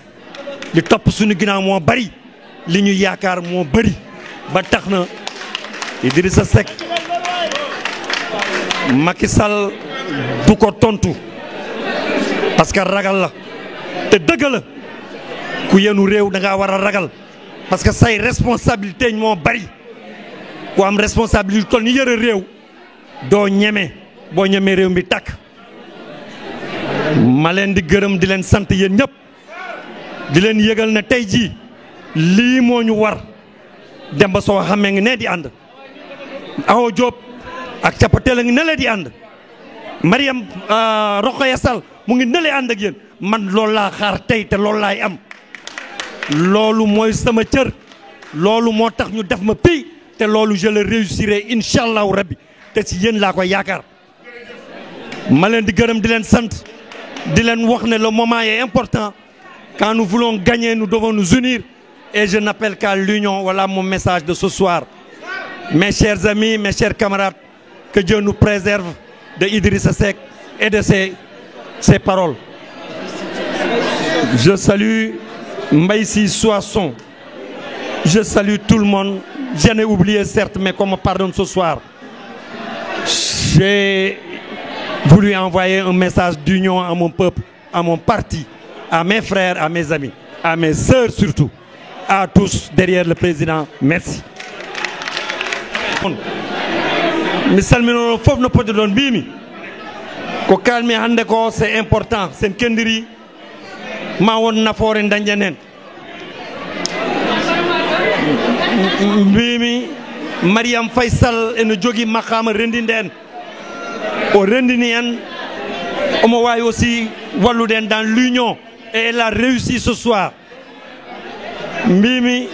li topp suñu ginnaaw moo bari li ñu yaakaar moo bari ba tax na Idrissa Seck Macky Sall du ko tontu. parce que ragal la te dëgg la ku yenu réew da ngaa war a ragal parce que say responsabilité moo bari ku am responsabilité toll ni yëre réew doo ñeme boo ñemee réew mi tàkk ma leen di gërëm di leen sant yéen ñëpp di leen yëgal ne tey jii lii moo ñu war Demba Sow xamee ngi ne di ànd Awa Diop ak Capatella ngi ne lee di ànd Mariam Rokhaya Sall mu ngi ne lee ànd ak yéen man loolu laa xaar tey te loolu laay am loolu mooy sama cër loolu moo tax ñu def ma pii te loolu je le réussirai incha allahu rabbi te ci yéen laa koy yaakaar ma leen di gërëm di leen sant di leen wax ne le moment est important quand nous voulons gagner nous devons nous unir et je n'appelle qu'à l'union. Voilà mon message de ce soir. Mes chers amis, mes chers camarades, que Dieu nous préserve de Idrissa Seck et de ses paroles. Je salue Mbaye Sy Soissons. Je salue tout le monde. J'en ai oublié certes, mais qu'on me pardonne ce soir. J'ai voulu envoyer un message d'union à mon peuple, à mon parti, à mes frères, à mes amis, à mes sœurs surtout, à tous derrière le président. Merci. Mi salmino fof no poti ɗon mbimi ko kalmi hande ko c'est important sen kendiri ma won nafoore dañƴen hen mbimi Mariam Faye Sall ene jogui makama rendinde en o rendini en omo wawi aussi wallude en dans l'union et elle a réussi ce soir mbimi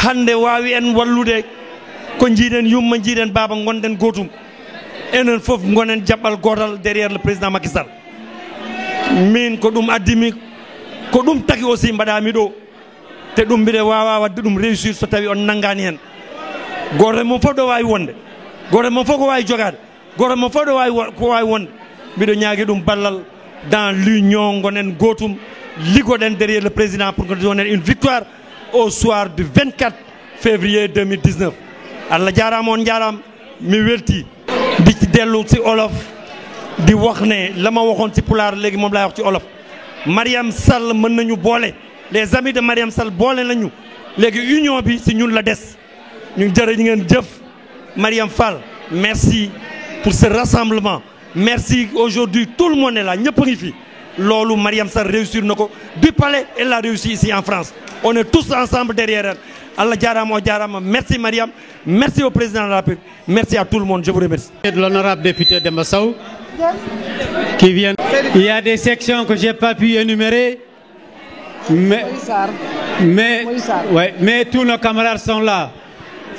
hande wawi en wallude ko jiiɗen yumma jiiɗen baba gonɗen gotum enen fof gonen jaɓɓal gotal derrière le président Macky Sall min ko ɗum addimi ko ɗum tagi aussi mbaɗami ɗo te ɗum mbiɗa wawa wadde ɗum réussir so tawi on nanggani hen goto mon fof ɗo wawi wonde goto mon fof ko wawi jogade goto mon fof ɗo ko wawi wonde mbiɗo ñaagui ɗum ballal dans l'union gonen gotum liggoɗen derrière le président pour que donen une victoire au soir du 24 février 2019 Allah jaarama on jaarama mi welti di ci dellu ci olof di wax ne la ma waxoon ci pulaar léegi moom laay wax ci olof Mariam Sall mën nañu boole les amis de Mariam Sall boole nañu léegi union bi ci ñun la des ñu jërë ñu ngeen jëf Mariam Fall merci pour ce rassemblement merci aujourd'hui tout le monde est là ñëpp a ngi fi loolu Mariam Sall réussir na ko du palais elle l'a réussi ici en France on est tous ensemble derrière elle Allah jarama o jarama merci Mariam merci au président de la République merci à tout le monde je vous remercie. De l'honorable député Demba Sow qui vient. Il y a des sections que j'ai pas pu énumérer mais tous nos camarades sont là.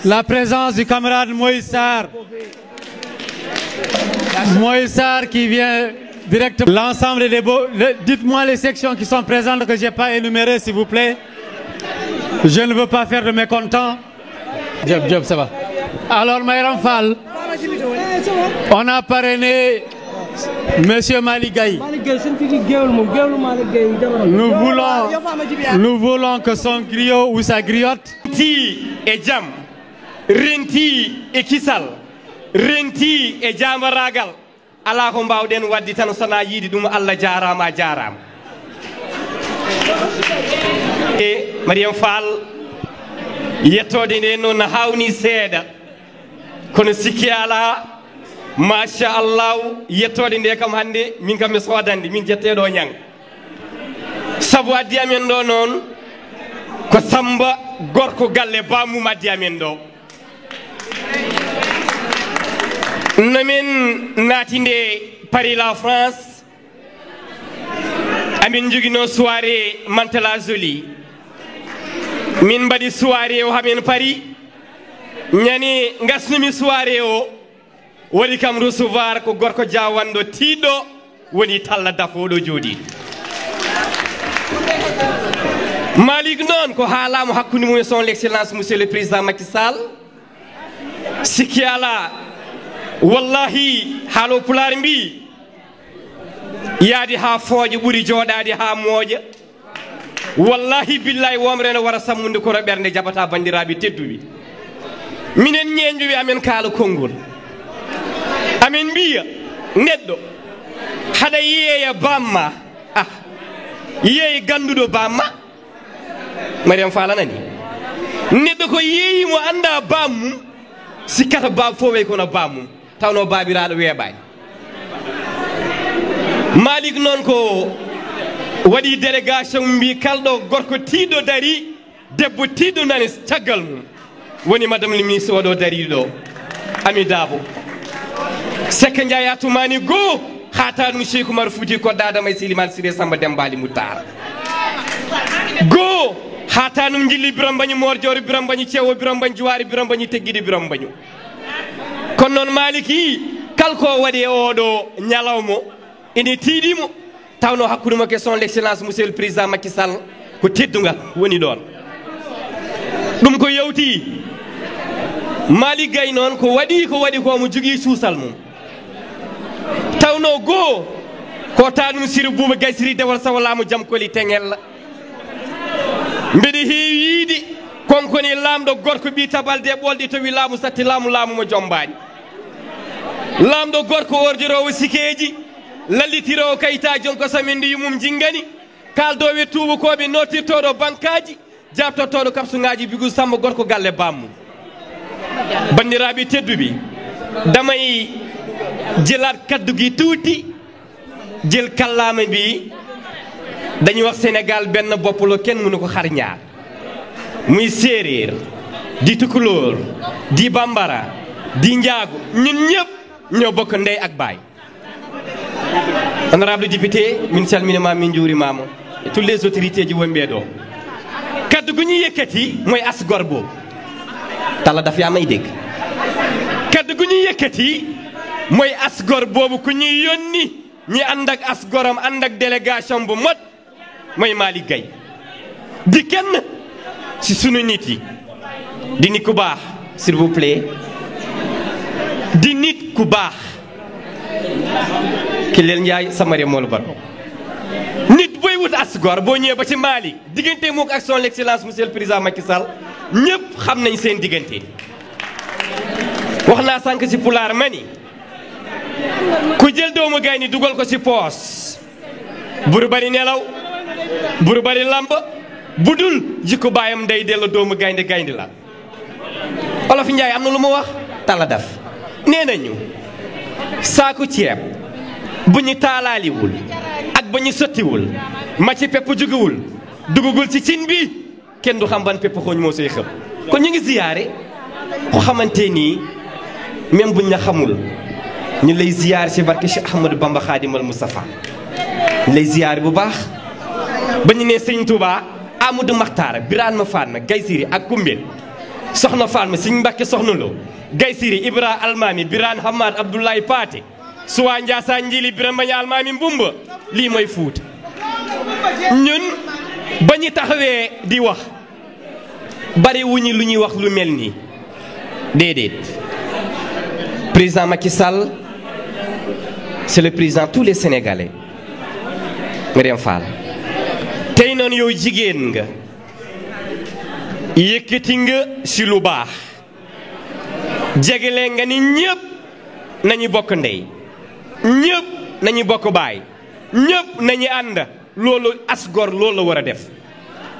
La présence du camarade Moïse Sarr qui vient directement. L'ensemble des beaux. Dites-moi les sections qui sont présentes que j'ai pas énumérées s'il vous plaît. Je ne veux pas faire de mécontents. Job, ça va. Alors, Mayram Fall, on a parrainé Monsieur Maligaï. Nous voulons que son griot ou sa griotte. Renti et jam, renti et kisal, renti et jamaragal. Allah ko mbawden waddi tan sona yidi dum Allah jarama jarama. E Mariam Fall yettode nde noon hawni seeɗa kono sikki ala machallah yettode nde kam hande min kam mi sodande min jetteɗo ñang saabu addi amen ɗo noon ko Samba gorko galle bamum addi amen ɗo nomin naati nde Paris la France amin joguino soirée Mantala Jolie min mbaɗi soirée o hamin Paris ñani gasnumi soirée o woni kam recevoir ko gorko jawanɗo tiiɗo woni Talla Dafoɗo jooɗi Malik noon ko haalama hakkude mum e son l'excellence monsieur le président Macky Sall sikki ala wallahi haalo pulaar mbi yaadi ha fooƴa ɓuuri jooɗade ha mooƴa wallahi billahi womre no wara sammude kono ɓernde jabata bandiraɓe tedduɓe minen ñeñƴuɓe amen kaala konngol amen mbiya neɗɗo haɗa yeeya bamma yeeya ganduɗo bamma Mariam Fall nani neɗɗo ko yeeyimo anda bammum sikkata baba fof way kono bammum tawno babiraɗo weeɓani Malick noon ko waɗi délégation mbi kalɗo gorko tiiɗo dari debbo tiiɗo nani caggal mum woni madame le ministre oɗo dariɗo Ami Dabo Sekka Ndiaye atumani goo hata ɗum Cheikh Oumar Fouti Kodda Adama e Silimane Siré Samba Dembali Moutar goo hata ɗum jilli Biram Bañi Mor Diori Biram Bañi Cewo Biram Bañi Juwari Biram Bañi Tegguiɗe Biram Bañu kono noon Malick yi kalko waɗi e oɗo ñalawmo ene tiiɗimo tawno hakkude makko e son l'excellence monsieur le président Macky Sall ko teddugal woni ɗon ɗum ko yewti Malick Gaye noon ko waɗi ko mo jogui suusal mum tawno goo ko ta ɗum Siri Bouba Gaye Siri Dewal Sawo laamu Jam Koli Teŋel mbeɗa heewi yiide konkoni lamɗo gorko ɓi tabalde e ɓolɗi tawi laamu satti laamu mo jombani lamɗo gorko ordirowo sikeji lallitirowo kayitaji on ko saminde yumum jingani kaldoɓe tubakoɓe notirtoɗo bankaji jabtotoɗo kapsuŋaji bigu Samba gorko galle bammu bandiraɓe tedduɓe damay jelat kaddugi tuuti jël kallama bi dañuy wax Sénégal benn bopp la kenn mënu ko xar ñaar muy séeréer di tukulóor di bambara di njaagu ñun ñëpp ñoo bokk ndey ak baay honorable député min calminima min juurimama et toutes les autorités ji wonɓe ɗo kaddu gu ñu yëkkati mooy as gor boobu talla daf yaa may dégg kaddu gu ñu yëkkati mooy as gor boobu ku ñuy yónni ñi ànd ak as goram ànd ak délégation bu mot mooy Malick Gaye di kenn ci sunu nit yi di nit ku baax s'il vous plaît di nit ku baax Kilel Ndiaye Samaria moolu bar nit booy wut as gor boo ñëwee ba ci Malick diggante mook ak son l'excellence monsieur le président Macky Sall ñëpp xam nañ seen diggante wax naa sànq ci pulaar ma ni ku jël doomu gay ni dugal ko ci poos buru bari nelaw buru bari lamb budul jikko baayam day dellu doomu gaynde la Olof Njaay am na lu mu wax tala daf nee nañu saaku ceeb bu ñu taalaaliwul ak ba ñu sottiwul ma ci pepp jugewul dugugul ci cin bi kenn du xam ban pepp xooñ moo say xëpp kon ñu ngi ziyaare ko xamante nii même buñ la xamul ñu lay ziyaar ci barke Cheikh Ahmadou Bamba Khadimal Moustapha ñu lay ziyaar bu baax ba ñu nee Sëñ Touba Amadou Makhtar Birane ma Fatma Gaye Siri ak Kumbel soxna Fatma Sëñ Mbàkke soxna Lo Gaye Siri Ibra Almami Birane Hamad Abdoulaye Paté Suwa Ndiassa Njili Birame Baña Almami Mbumba lii mooy Fuuta ñun ba ñu taxawee di wax bari wuñu lu ñuy wax lu mel nii déedéet président Macky Sall c'est le président tous les Sénégalais Marième Fall tey noonu yow jigéen nga yëkkati nga ci lu baax jegele nga ni ñëpp nañu bokk ndey ñëpp nañu bokk baay ñëpp nañu ànd loolu as gor loolu la war a def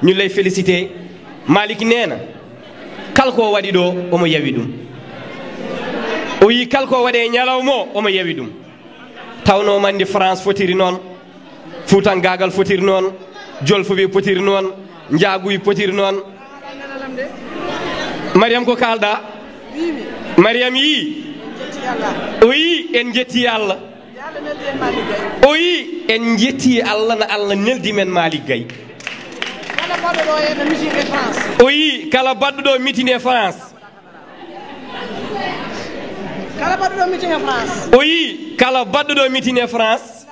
ñu lay féliciter Malick nee na kal ko waɗi ɗo omo yawi ɗum o yi kal ko waɗe ñalawmo omo yawi ɗum tawno mandi France fotiri noon Fuutangagal fotiri noon Jolfuɓe potiri noon Njaaguy potiri noon Mariam ko kalɗa Mariam yi o yi en jetti Allah o yi en jetti Allah no Allah neldi men Malick Gaye o yi kala baɗɗo ɗo meeting e France o yi kala baɗɗo ɗo meeting e France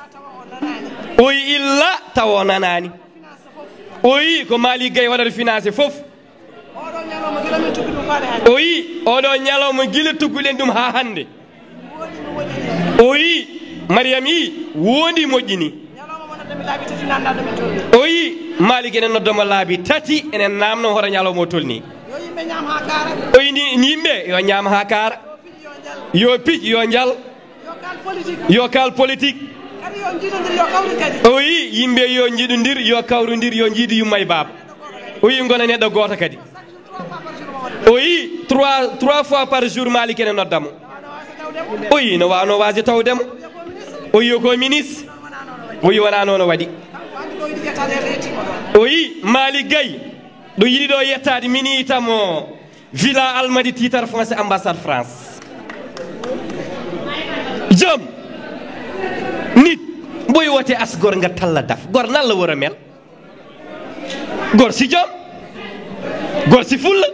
o yi illa tawa o nanani o yi ko Malick Gaye waɗata financé fof o yi oɗo ñalawma guila tugguɗen ɗum ha hande o yi Mariam yi wondi moƴƴini o yi Malick enen noddoma laabi tati enen namno hoto ñalawma o tolni o yi ni yimɓe yo ñaam ha kaara yo piic yo jal yo kal politique o yi yimɓe yo jiiɗodir yo kawrodir yo jiidu yumma e baaba o yi gona neɗɗo goto kadi trois fois par jour Malik ene noddamo o yi no wano waji tawdemo o yi ko ministre o yi wona noon o waɗi o yi Malik Gaye ɗo yiɗi ɗo yettade min yitamo Villa Almadi titre français ambassade France joom nit boy wote as gor nga talla daf gor nan la wara mel gor si joom gor si fulla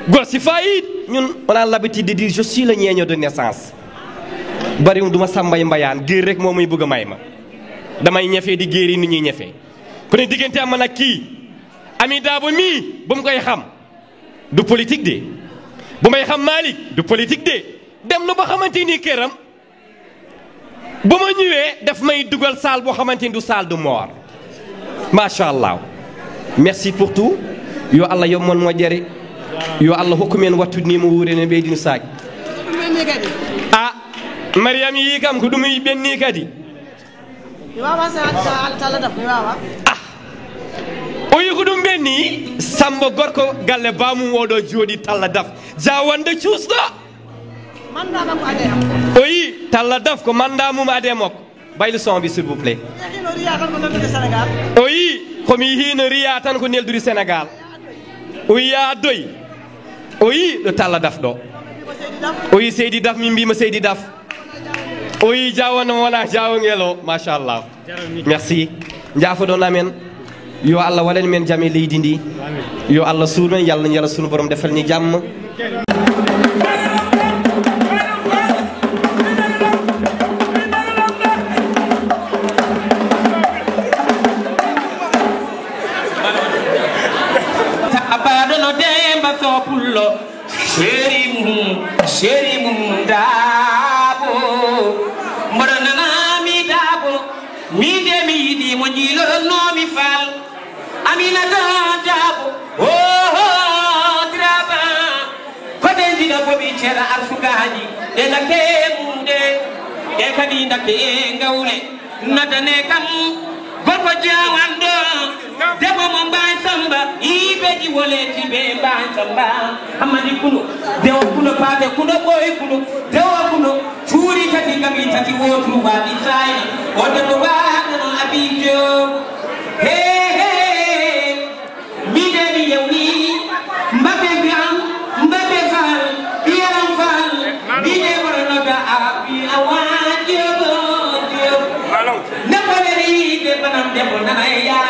gor si fayid ñun on a l'habitude de dire je suis le ñeeño de naissance bari duma sambay mbayaan géer rek moo muy bëgg a may ma damay ñefee di géer yi ni ñuy ñefee ku ne diggante am man ak kii Ami Dabo mii bu mu koy xam du politique de bu may xam Malick du politique de dem na ba xamante ni këram bu ma ñëwee daf may dugal salle boo xamante ni du salle de mort macha allah merci pour tout yo Allah yommon mo jere yo Allah hokkumen wattude ni mo wuurene ɓeydino saaki a Mariam yi kam ko ɗum yi ɓenni kadi o yi ko ɗum ɓenni Samba gorko galle bamum oɗo jooɗi talla daf jawande cuusɗo o yi talla daf ko manda mum ade makko bayli son bi s'il vous plaît o yi komi hino riya tan ko neldude Sénégal o yi ya doy o yi ɗo talla daf ɗo o yi Seydi Daf min mbima Seydi Daf o yi jawonno wona jawongel o machallah merci jaafoɗon amen yo Allah waɗan men jaam e leydi ndi yo Allah suur men yalla jala sunu borom defal ni jamm abadono demba so pullo sheri mum Dabo mboɗo nanami Dabo mi de mi yiɗi mo jiilonomi fal Aminata Dabo draba koɗe jiɗa boɓi ceera arsugaji e nake mumde e kadi dake gawle nodane kam gorko jawanɗo debo mo mbay Samba ibeji woleti be mbay Samba hamadi kuno dewo kuno paate kuno ɓoy kuno dewo kuno cuuri tati gami tati wotu waɗi sayni o debo waɗano abijo mide mi yewni mbaɓe gam mbaɓe fal yaram fal mide wonnoga abi awajoɓo nebo weriide banam debo nanaya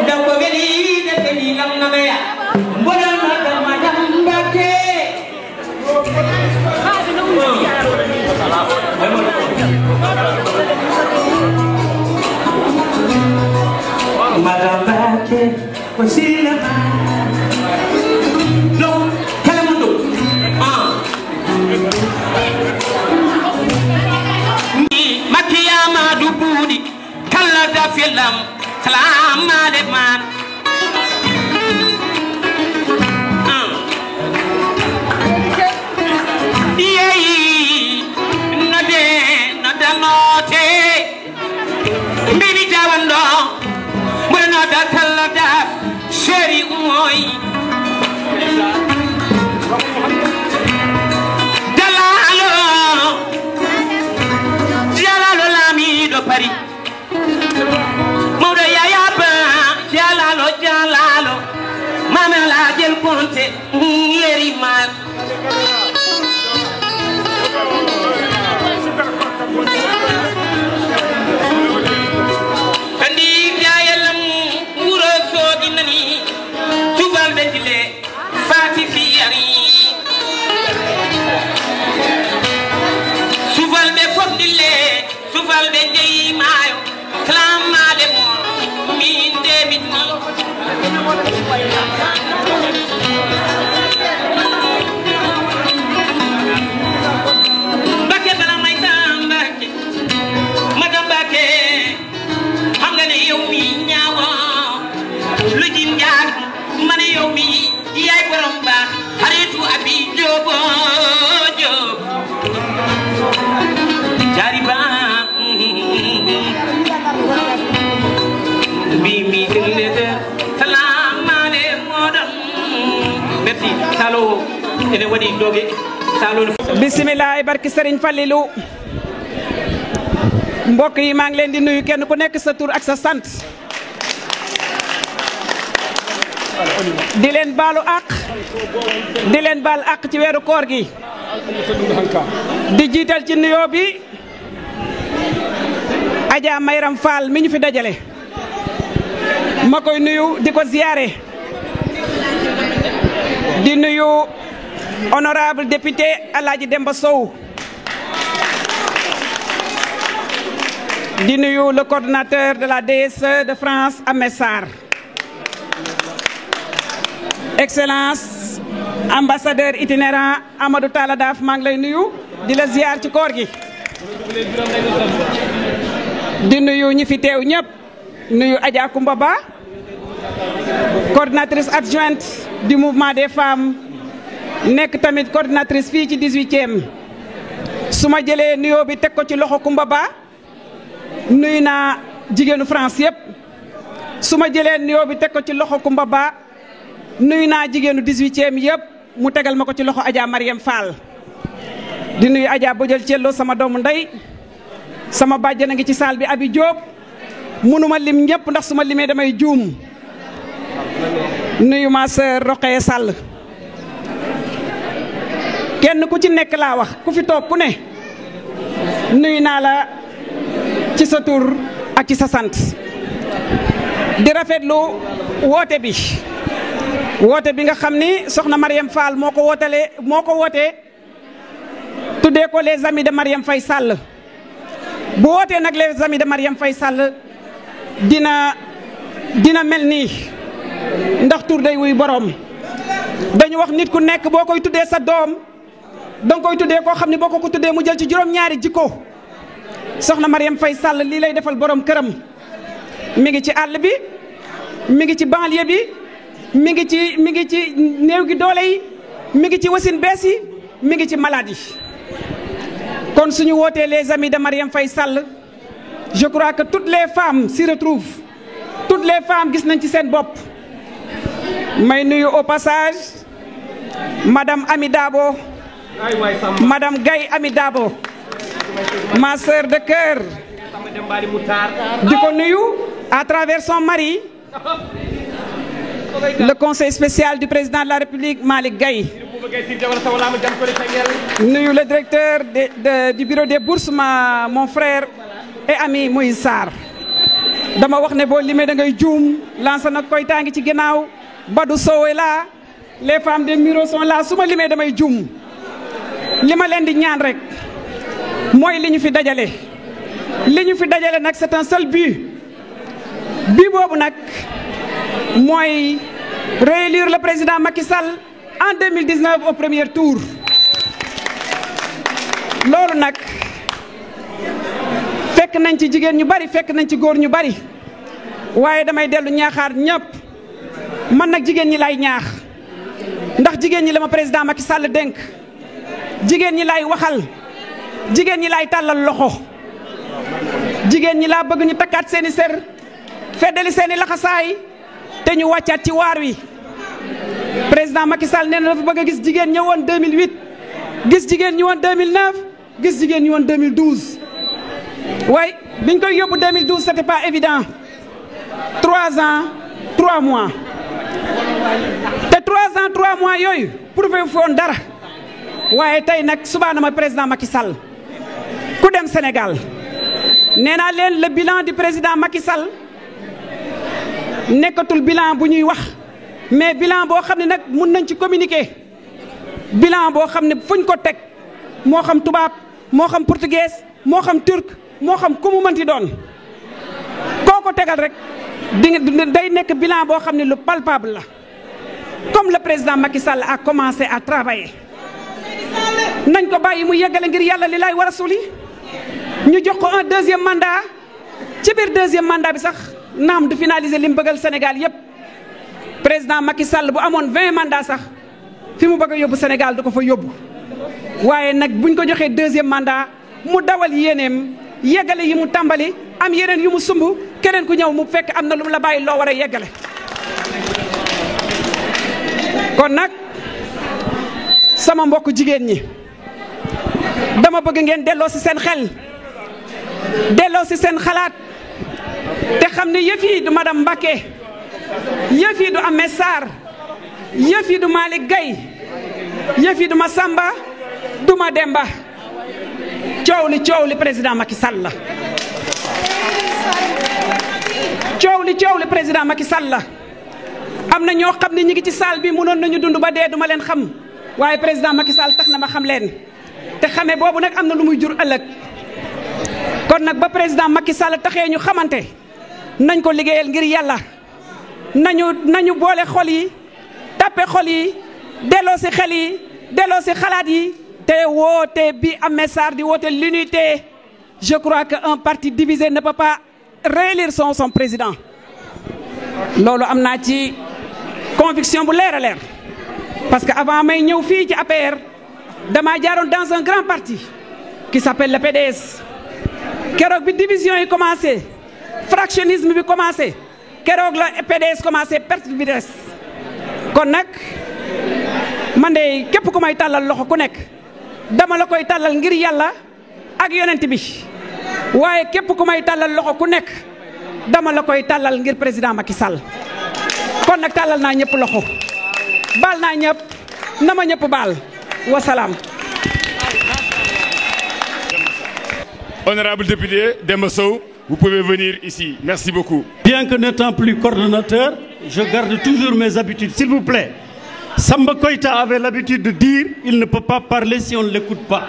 ndawko weliide feli lam nanaya mboɗonoga madam Mbake madam Mbake ko silama no kala mundo ni makiyama du buudi kala da filam salamade man yeyi nade note mbimi jawando mbono da talla da sheri umoy jalalo lamiɗo pari mawɗo yayaba jalalo mamela jel konte yeri ma andi jayelam wuro soodi nani tubal ɓe dile fati fiyari sufal ɓe fof dille sufal ɓe jeyi maayo clammade mo min demitni Mbake bala may Mbake madam Mbake xam nga ne yow mi ñaawa lu jim njaag ma ne yow mi yaay borom baax xaritu abi jobo job jari ba mi dille de salamale modam merci salo ene waɗi doge salolu bisimilah barki Serigne Fallilou mbokk yi maa ngi leen di nuyu kenn ku nekk sa tur ak sa sant di leen baalu àq ci weeru koor gi di jiital ci nuyoo bi Adja Mayram Fall mi ñu fi dajale ma koy nuyu di ko ziyaare di nuyu honorable député Alhaji Demba Sow di nuyu le coordinateur de la DSE de France Ahmed Sarr excellence ambassadeur itinérant Amadou Talla Daf maa ngi lay nuyu di la ziar ci koor gi di nuyu ñi fi teew ñëpp nuyu Adja Koumba Ba coordinatrice adjointe du mouvement des femmes nekk tamit coordinatrice fii ci 18e su ma jëlee nuyoo bi teg ko ci loxo Koumba Ba nuyu naa jigéenu France yëpp su ma jëlee nuyoo bi teg ko ci loxo Koumba Ba nuyu naa jigéenu 18e yëpp mu tegal ma ko ci loxo Adja Mariam Fall di nuyu Adja Bojal Thiello sama doomu ndey sama bàjjen a ngi ci saal bi Abi Diop mënuma lim ñëpp ndax su ma limee damay juum nuyu ma sœur Roqee Sall kenn ku ci nekk laa wax ku fi toog ku ne nuyu naa la ci sa tur ak ci sa sant di rafetlu woote bi nga xam ni soxna Mariam Fall moo ko wootee tuddee ko les amis de Mariam Faye Sall bu wootee nag les amis de Mariam Faye Sall dina mel nii ndax tur day wuy borom dañu wax nit ku nekk boo koy tuddee sa doom danga koy tuddee koo xam ne boo ko tuddee mu jël ci juróom-ñaari jikko soxna Mariam Faye Sall lii lay defal borom këram mi ngi ci àll bi mi ngi ci banlieue bi mi ngi ci néew gi doole yi mi ngi ci wasin bees yi mi ngi ci malade yi kon suñu wootee les amis de Mariam Faye Sall je crois que toutes les femmes s'y retrouvent toutes les femmes gis nañ ci seen bopp may nuyu au passage madame Ami Dabo madame Gaye Ami Dabo ma sœur de cœur di ko nuyu à travers son mari le conseil spécial du président de la République Malick Gaye nuyu le directeur du bureau des bourses mon frère et ami Moïse Sarr dama wax ne boo limee da ngay juum lancé nag koy tàngi ci ginnaaw Badou Sow est là les femmes des bureaux sont là su ma limee damay juum li ma leen di ñaan rek mooy li ñu fi dajale nag c'est un seul but boobu nag mooy réélire le président Macky Sall en 2019 au premier tour loolu nag fekk nañ ci jigéen ñu bari fekk nañ ci góor ñu bari waaye damay dellu ñaaxaar ñëpp man nag jigéen ñi lay ñaax ndax jigéen ñi la ma président Macky Sall dénk jigéen ñi lay waxal jigéen ñi lay tàllal loxo jigéen ñi laa bëgg ñu takkaat seeni ser feddali seeni laxasaay te ñu wàccaat ci waar wi président Macky Sall nee na dafa bëgg a gis jigéen ñi woon 2008 gis jigéen ñi woon 2009 gis jigéen ñi woon 2012 waaye biñ koy yóbbu 2012 c'était pas évident 3 ans 3 mois te 3 ans 3 mois yooyu prouvé foon dara waaye tey nag subaana ma président Macky Sall ku dem Sénégal nee naa leen le bilan du président Macky Sall nekkatul bilan bu ñuy wax mais bilan boo xam ne nag mun nañ ci communiquer bilan boo xam ne fuñ ko teg moo xam tubaab moo xam portugais moo xam turc moo xam ku mu mënti doon koo ko tegal rek day nekk bilan boo xam ne lu palpable la comme le président Macky Sall a commencé à travailler nañ ko bàyyi mu yeggale ngir yàlla li lay war a suli ñu jox ko un deuxième mandat ci biir deuxième mandat bi sax naam du finaliser li mu bëggal Sénégal yépp président Macky Sall bu amoon 20 mandats sax fi mu bëgg a yóbbu Sénégal du ko fa yóbbu waaye nag buñ ko joxee deuxième mandat mu dawal yéeneem yeggale yi mu tàmbali am yeneen yu mu sumb keneen ku ñëw mu fekk am na lu mu la bàyyi loo war a yeggale kon nag sama mbokk jigéen ñi dama bëgg ngeen delloo ci seen xel delloo ci seen xalaat te xam ne yëf yi du madame Mbacké yëf yi du Ahmed Sarr yëf yi du Malick Gaye yëf yi du Massamba du Mademba coow li président Macky Sall la coow li président Macky Sall la am na ñoo xam ne ñi ngi ci salle bi mënoon nañu dund ba dee duma leen xam waaye président Macky Sall tax na ma xam leen te xamee boobu nag am na lu muy jur ëllëg kon nag ba président Macky Sall taxee ñu xamante nañ ko liggéeyal ngir yàlla nañu boole xol yi tappe xol yi delloo ci xel yi delloo ci xalaat yi te woote bi Ahmed Sarr di woote l'unité. Je crois qu'un parti divisé ne peut pas réélire son président loolu am naa ci conviction bu leer a leer parce que avant may ñëw fii ci APR damaa jaaroon dans un grand parti qui s'appelle le PDS keroog bi division yi commencé fractionnisme bi commencé keroog la PDS commencé perte vitesse kon nag man de képp ku may tàllal loxo ku nekk dama la koy tàllal ngir yàlla ak yonent bi waaye képp ku may tàllal loxo ku nekk dama la koy tàllal ngir président Macky Sall kon nag tàllal naa ñëpp loxo baal naa ñëpp na ma ñëpp baal wasalaam. Honorable député Demba Sow, vous pouvez venir ici. Merci beaucoup. Bien que n'étant plus coordonnateur, je garde toujours mes habitudes. S'il vous plaît, Samba Koïta avait l'habitude de dire il ne peut pas parler si on ne l'écoute pas.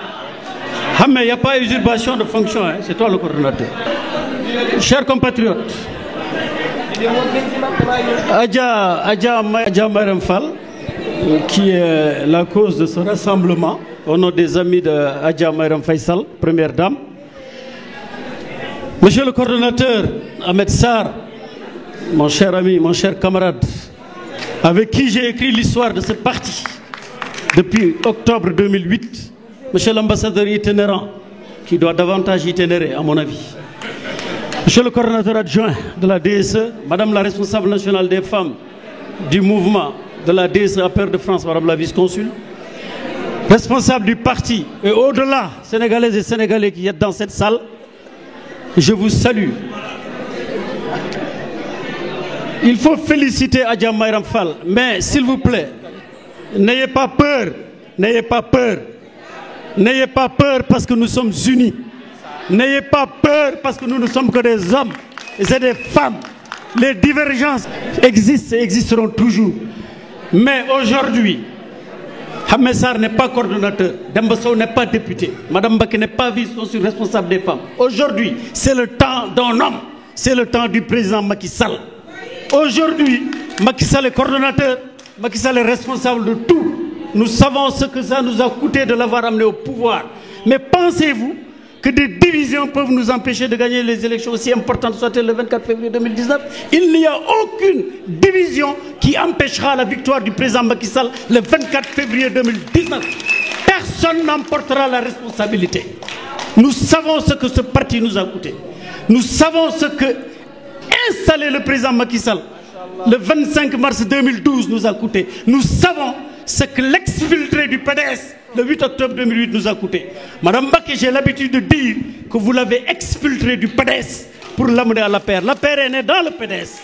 Ah mais il n'y a pas usurpation de fonction, hein? C'est toi le coordonnateur. Chers compatriotes, Adja Mariam Fall, qui est la cause de ce rassemblement, au nom des amis de Adja Mariam Faisal, première dame. Monsieur le coordonnateur Ahmed Sarr, mon cher ami, mon cher camarade, avec qui j'ai écrit l'histoire de ce parti depuis octobre 2008, monsieur l'ambassadeur itinérant, qui doit davantage itinérer à mon avis, monsieur le coordonnateur adjoint de la DSE, madame la responsable nationale des femmes du mouvement de la DSE APR de France, madame la vice-consul, responsable du parti et au-delà, sénégalaises et sénégalais qui êtes dans cette salle, je vous salue. Il faut féliciter Adja Mariam Fall, mais s'il vous plaît, n'ayez pas peur, n'ayez pas peur, n'ayez pas peur parce que nous sommes unis, n'ayez pas peur parce que nous ne sommes que des hommes et c'est des femmes. Les divergences existent et existeront toujours. Mais aujourd'hui, Ahmed Sarr n'est pas coordonnateur, Demba Sow n'est pas député, Madame Mbacké n'est pas vice-consul responsable des femmes. Aujourd'hui, c'est le temps d'un homme, c'est le temps du président Macky Sall. Aujourd'hui, Macky Sall est coordonnateur, Macky Sall est responsable de tout. Nous savons ce que ça nous a coûté de l'avoir amené au pouvoir. Mais pensez-vous que des divisions peuvent nous empêcher de gagner les élections aussi importantes, soit le 24 février 2019? Il n'y a aucune division qui empêchera la victoire du président Macky Sall le 24 février 2019. Personne n'emportera la responsabilité. Nous savons ce que ce parti nous a coûté. Nous savons ce que installer le président Macky Sall le 25 mars 2012 nous a coûté. Nous savons ce que l'exfiltré du PDS le 8 octobre 2008 nous a coûté. Madame Mbacké, j'ai l'habitude de dire que vous l'avez exfiltré du PDS pour l'amener à l'APR. L'APR est né dans le PDS.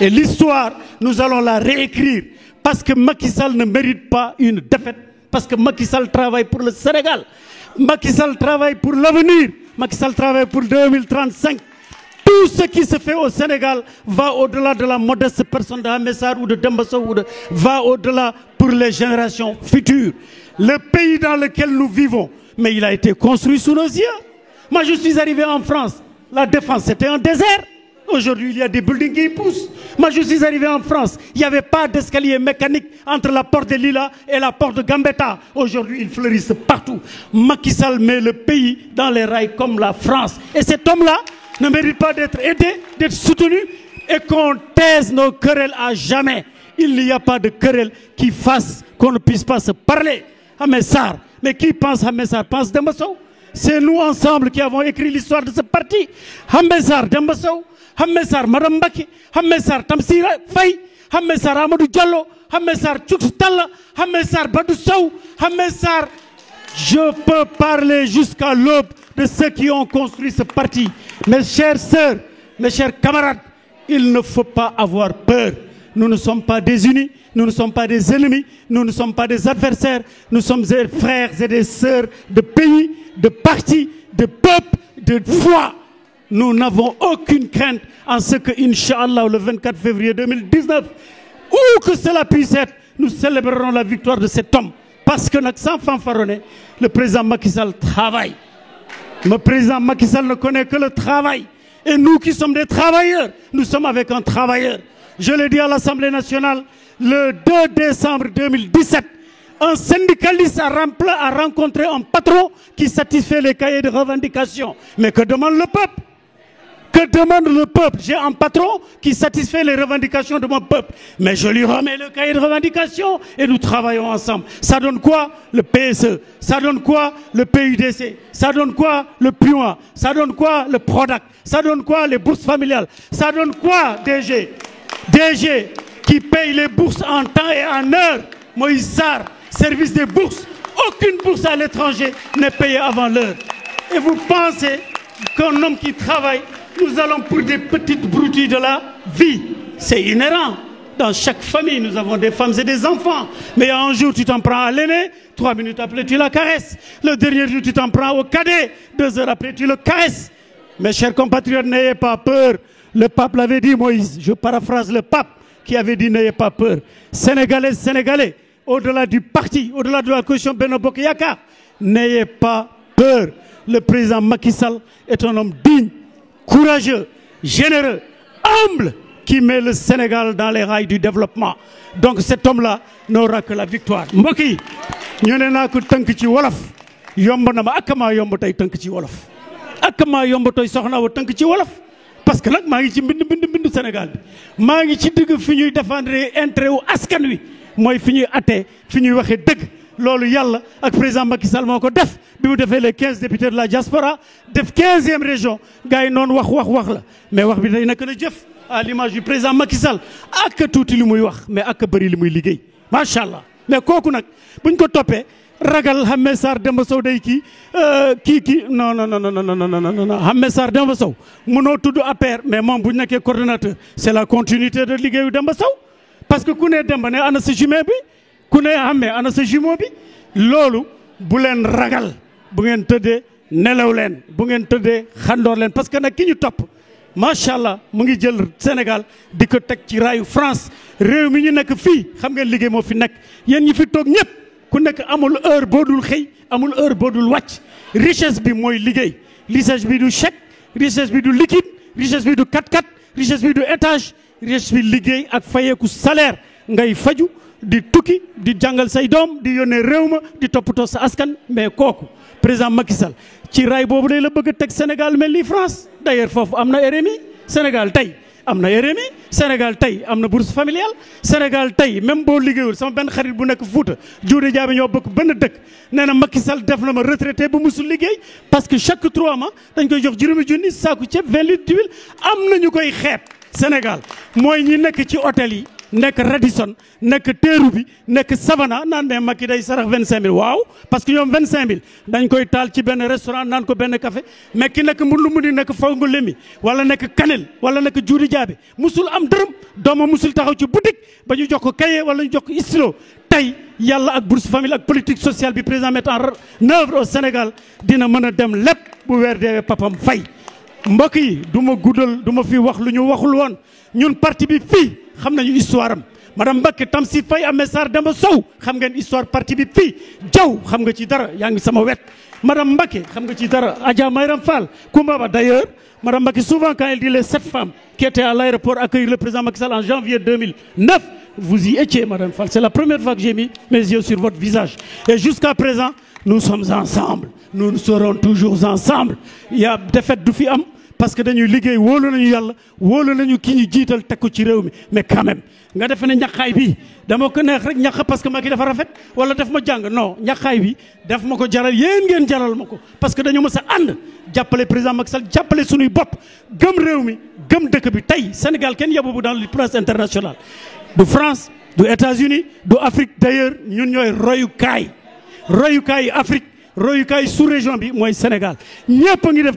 Et l'histoire, nous allons la réécrire. Parce que Macky Sall ne mérite pas une défaite. Parce que Macky Sall travaille pour le Sénégal. Macky Sall travaille pour l'avenir. Macky Sall travaille pour 2035. Tout ce qui se fait au Sénégal va au-delà de la modeste personne d'Ahmed Sarr ou de Demba Sow, va au-delà pour les générations futures. Le pays dans lequel nous vivons, mais il a été construit sous nos yeux. Moi, je suis arrivé en France. La Défense, c'était un désert. Aujourd'hui, il y a des buildings qui y poussent. Moi, je suis arrivé en France. Il n'y avait pas d'escalier mécanique entre la porte de Lila et la porte de Gambetta. Aujourd'hui, ils fleurissent partout. Macky Sall met le pays dans les rails comme la France. Et cet homme-là ne mérite pas d'être aidé, d'être soutenu et qu'on taise nos querelles à jamais. Il n'y a pas de querelle qui fasse qu'on ne puisse pas se parler. Ahmed Sarr, mais qui pense Ahmed Sarr? Pense Demba Sow? C'est nous ensemble qui avons écrit l'histoire de ce parti. Ahmed Sarr, Demba Sow, Ahmed Sarr, Madame Mbacké, Ahmed Sarr, Tamsir Faye, Ahmed Sarr, Amadou Diallo, Ahmed Sarr Thiout Tall, Ahmed Sarr Badou Sow, Ahmed Sarr. Je peux parler jusqu'à l'aube de ceux qui ont construit ce parti. Mes chères sœurs, mes chers camarades, il ne faut pas avoir peur. Nous ne sommes pas désunis, nous ne sommes pas des ennemis, nous ne sommes pas des adversaires, nous sommes des frères et des sœurs de pays, de partis, de peuples, de foi. Nous n'avons aucune crainte en ce que, Inch'Allah, le 24 février 2019, où que cela puisse être, nous célébrerons la victoire de cet homme. Parce que, sans fanfaronner, le président Macky Sall travaille. Le président Macky Sall ne connaît que le travail. Et nous qui sommes des travailleurs, nous sommes avec un travailleur. Je l'ai dit à l'Assemblée nationale, le 2 décembre 2017, un syndicaliste a rencontré un patron qui satisfait les cahiers de revendications. Mais que demande le peuple? Que demande le peuple? J'ai un patron qui satisfait les revendications de mon peuple. Mais je lui remets le cahier de revendications et nous travaillons ensemble. Ça donne quoi? Le PSE. Ça donne quoi? Le PUDC. Ça donne quoi? Le PUA. Ça donne quoi? Le PRODAC. Ça donne quoi? Les bourses familiales. Ça donne quoi? DG qui paye les bourses en temps et en heure. Moïse Sarr, service des bourses. Aucune bourse à l'étranger n'est payée avant l'heure. Et vous pensez qu'un homme qui travaille, nous allons pour des petites broutilles de la vie? C'est inhérent. Dans chaque famille, nous avons des femmes et des enfants. Mais un jour, tu t'en prends à l'aîné, 3 minutes après, tu la caresses. Le dernier jour, tu t'en prends au cadet, 2 heures après, tu le caresses. Mes chers compatriotes, n'ayez pas peur. Le pape l'avait dit, Moïse. Je paraphrase le pape qui avait dit, n'ayez pas peur. Sénégalais, Sénégalais, au-delà du parti, au-delà de la coalition Benno Bokk Yakaar, n'ayez pas peur. Le président Macky Sall est un homme digne, courageux, généreux, humble, qui met le Sénégal dans les rails du développement. Donc cet homme-là n'aura que la victoire. Mbokk yi ñu ne naa ko tënk ci wolof yomb na ma ak maa yomb tey tënk ci wolof ak maa yomb tey soxna wa tënk ci wolof parce que nag maa ngi ci mbind Sénégal bi maa ngi ci digg fi ñuy défendre intérêt wu askan wi mooy fi ñuy attee fi ñuy waxee dëgg. loolu yàlla ak président Macky Sall moo ko def bi mu defee les 15 députés de la diaspora def 15e région gars yi noonu wax la mais wax bi day nekk na jëf à l'image du président Macky Sall ak tuuti li muy wax mais ak bëri li muy liggéey macha allah. mais kooku nag buñ ko toppee ragal Ahmed Sarr Demba Sow day kii non Ahmed Sarr Demba Sow mënoo tudd APR mais moom bu ñu nekkee coordonnateur c'est la continuité de liggéeyu Demba Sow parce que ku ne Demba ne ana sa jumeau bi. ku ne xamee ana sa jumeau bi loolu bu leen ragal bu ngeen tëddee nelaw leen bu ngeen tëddee xandoor leen parce que nag ki ñu topp macha allah mu ngi jël Sénégal di ko teg ci raayu France réew mi ñu nekk fii xam ngeen liggéey moo fi nekk yéen ñi fi toog ñëpp ku nekk amul heure boo dul xëy amul heure boo dul wàcc richesse bi mooy liggéey richesse bi du chèque richesse bi du liquide richesse bi du 4x4 richesse bi du étage richesse bi liggéey ak fayeeku salaire ngay faju di tukki di jàngal say doom di yónnee réew ma di toppatoo sa askan mais kooku président Macky Sall ci raay boobu day la bëgg a teg Sénégal mel ni France d'ailleurs foofu am na RMI Sénégal tey am na RMI Sénégal tey am na bourse familiale Sénégal tey même boo liggéeyul sama benn xarit bu nekk Fouta Dioude Diaby ñoo bokk benn dëkk nee na Macky Sall def na ma retraité bu musul liggéey parce que chaque 3 mois dañ koy jox juróomi junni saaku ceeb 20 litres d'huile am na ñu koy xeeb Sénégal mooy ñi nekk ci hôtel yi. nekk Radisson nekk teeru bi nekk Savana naan ne Macky day sarax 25000 waaw parce que ñoom 25000 dañ koy taal ci benn restaurant naan ko benn café mais ki nekk mbulu mu di nekk Fongo Lemi wala nekk Kanel wala nekk Dioudi Diaby musul am dërëm dooma musul taxaw ci boutique ba ñu jox ko cahier wala ñu jox ko stylo tey yàlla ak bourse famille ak politique sociale bi président met en œuvre au Sénégal dina mën a dem lépp bu weer deewee papam fay mbokk yi du ma guddal du ma fi wax lu ñu waxul woon ñun parti bi fii xam nañu histoire am madame Mbacké Tamsir Faye Ahmed Sarr Demba Sow xam ngeen histoire parti bi fii Diaw xam nga ci dara yaa ngi sama wet madame Mbacké xam nga ci dara Adja Mayram Fall Koumba Ba d'ailleurs madame Mbacké souvent quand elle dit les 7 femmes qui étaient à l'aéroport accueillir le président Macky Sall en janvier 2009 vous y étiez madame Fall c'est la première fois que j'ai mis mes yeux sur votre visage et jusqu'à présent nous sommes ensemble nous serons toujours ensemble il y a défaite du fi am parce que dañuy liggéey wóolu nañu yàlla wóolu nañu ki ñu jiital teg ko ci réew mi mais quand même nga defe ne ñaqaay bi dama ko neex rek ñaq parce que Macky dafa rafet wala def ma jàng non ñaqaay bi def ma ko jaral yéen ngeen jaral ma ko parce que dañu mës a ànd jàppale président Macky Sall jàppale suñuy bopp gëm réew mi gëm dëkk bi tey Sénégal kenn yabu bu dans le place international du France du États-Unis du Afrique d'ailleurs ñun ñooy royukaay Afrique royukaay sous-région bi mooy Sénégal ñëpp a ngi def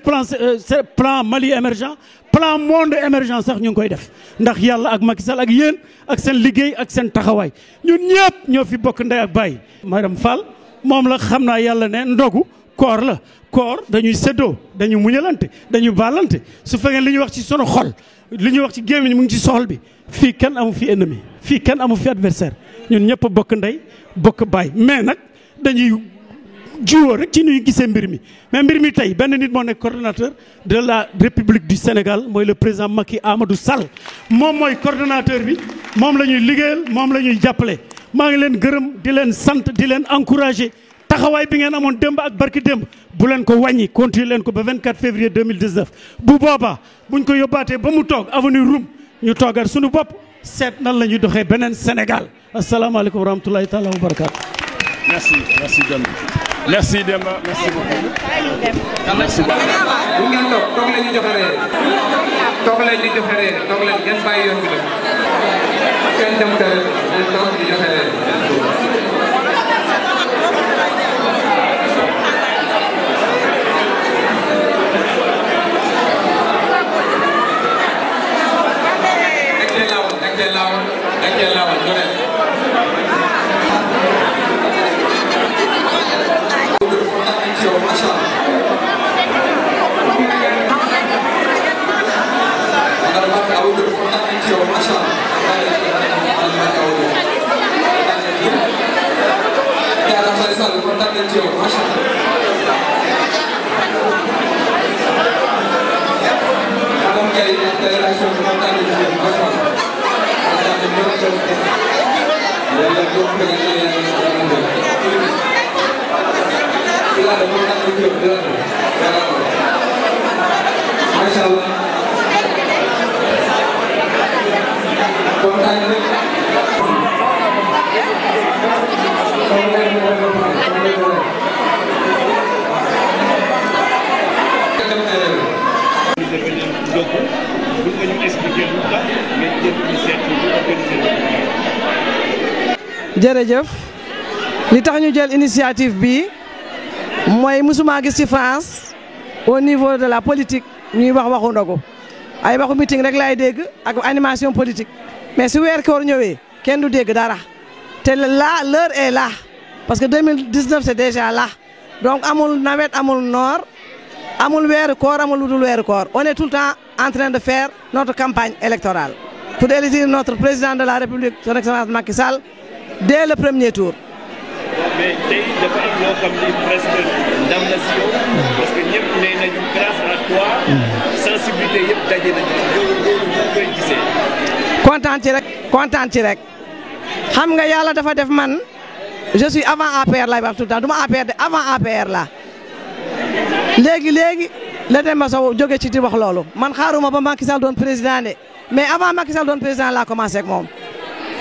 plan Mali émergent plan monde émergent sax ñu ngi koy def ndax yàlla ak Macky Sall ak yéen ak seen liggéey ak seen taxawaay ñun ñëpp ñoo fi bokk ndey ak baay. madame Fall moom la xam naa yàlla ne ndogu koor la koor dañuy séddoo dañuy muñalante dañuy baalante su fekkee li ñuy wax ci sunu xol li ñuy wax ci gémmiñ mu ngi ci soxol bi fii kenn amu fi ennemi fii kenn amu fi adversaire ñun ñëpp bokk ndey bokk baay mais nag dañuy jiwoo rek ci ñuy gisee mbir mi mais mbir mi tey benn nit moo nekk coordonnateur de la République du Sénégal mooy le président Macky Amadou Sall moom mooy coordonnateur bi moom la ñuy liggéeyal moom la ñuy jàppale maa ngi leen gërëm di leen sant di leen encourager taxawaay bi ngeen amoon démb ak barki démb bu leen ko wàññi continuer leen ko ba 24 février 2019 bu boobaa buñ ko yóbbaatee ba mu toog avenue Roume ñu toogaat suñu bopp seet nan la ñuy doxee beneen Sénégal asalaamaaleykum wa rahmatulahi taala wa barakaatu. Merci Demba. Merci Demba, merci beaucoup. Merci beaucoup. bu ngeen toog leen ñu joxe reer toog leen ñu joxe reer toog leen ngeen bàyyi yoon bi dem kenn dem kër toog ñu joxe reer. jërëjëf li tax ñu jël initiative bi mooy musuma gis ci France au niveau de la politique ñuy wax waxu ndogu ay waxu meeting rek laay dégg ak animation politique mais su weer koor ñëwee kenn du dégg dara te là l'heure est là parce que 2019 c'est déjà là donc amul nawet amul noor amul weeru koor amul lu dul weeru koor on est tout le temps en train de faire notre campagne électorale pour élire notre président de la République son excellence Macky Sall dès le premier tour. mais tey dafa am loo xam ni presque ndam la si yow parce que ñëpp nee nañu grâce à toi sensibilité yëpp daje nañu loolu ñu koy gisee. kontaan ci rek xam nga yàlla dafa def man je suis avant APR lay wax tout le temps du ma APR de avant APR la léegi la Demba Sow jóge ci di wax loolu man xaaruma ba Macky Sall doon président de mais avant Macky Sall doon président laa commencé ak moom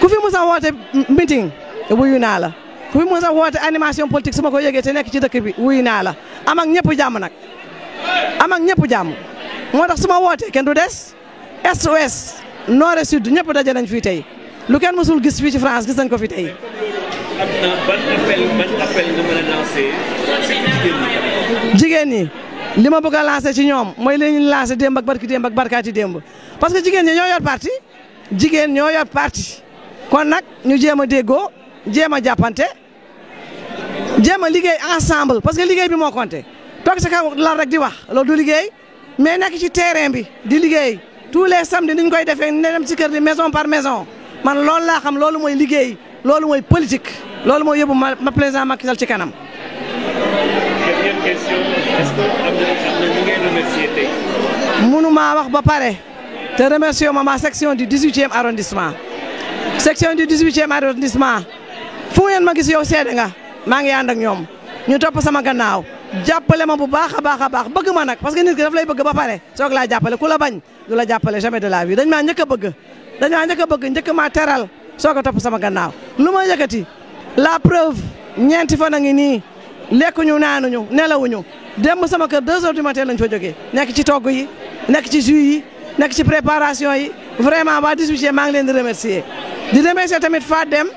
ku fi musa woote meeting wuyu naa la ku fi musa woote animation politique su ma ko yëgee te nekk ci dëkk bi wuyu naa la am ak ñëpp jàmm nag am ak ñëpp jàmm moo tax su ma wootee kenn du des est ouest nord et sud ñëpp daje nañ fii tey lu kenn mësul gis fii ci France gis nañ ko fi tey. am na ban appel nga mën a lancer jigéen ñi li ma bëgg a lancer ci ñoom mooy li ñu lancer démb ak barki démb ak barkaati démb parce que jigéen ñi ñoo yor parti jigéen ñoo yor parti kon nag ñu jéem a déggoo jéem a jàppante jéem a liggéey ensemble parce que liggéey bi moo compté toog sa kaw lal rek di wax loolu du liggéey mais nekk ci terrain bi di liggéey tous les samedis ni ñu koy defee ne dem ci kër di maison par maison man loolu laa xam loolu mooy liggéey loolu mooy politique loolu mooy yóbbu ma président Macky Sall ci kanam. dernière question est-ce que am na ñu ngay remercier tey. mënuma wax ba pare te remercier ma section du 18e arrondissement. section du 18e arrondissement fu ngeen ma gis yow seede nga maa ngi ànd ak ñoom ñu topp sama gannaaw jàppale ma bu baax a baax bëgg ma nag parce que nit ki daf lay bëgg ba pare soog laa jàppale ku la bañ du la jàppale jamais de la vie dañ maa njëkk a bëgg njëkk maa teral soog a topp sama gannaaw lu ma yëkkati la preuve ñeenti fan a ngi nii lekkuñu naanuñu nelawuñu démb sama kër 2 heures du matin lañ fa jógee nekk ci togg yi nekk ci jus yi nekk ci préparation yi vraiment waa 18e maa ngi leen di remercier di remercier tamit Fadem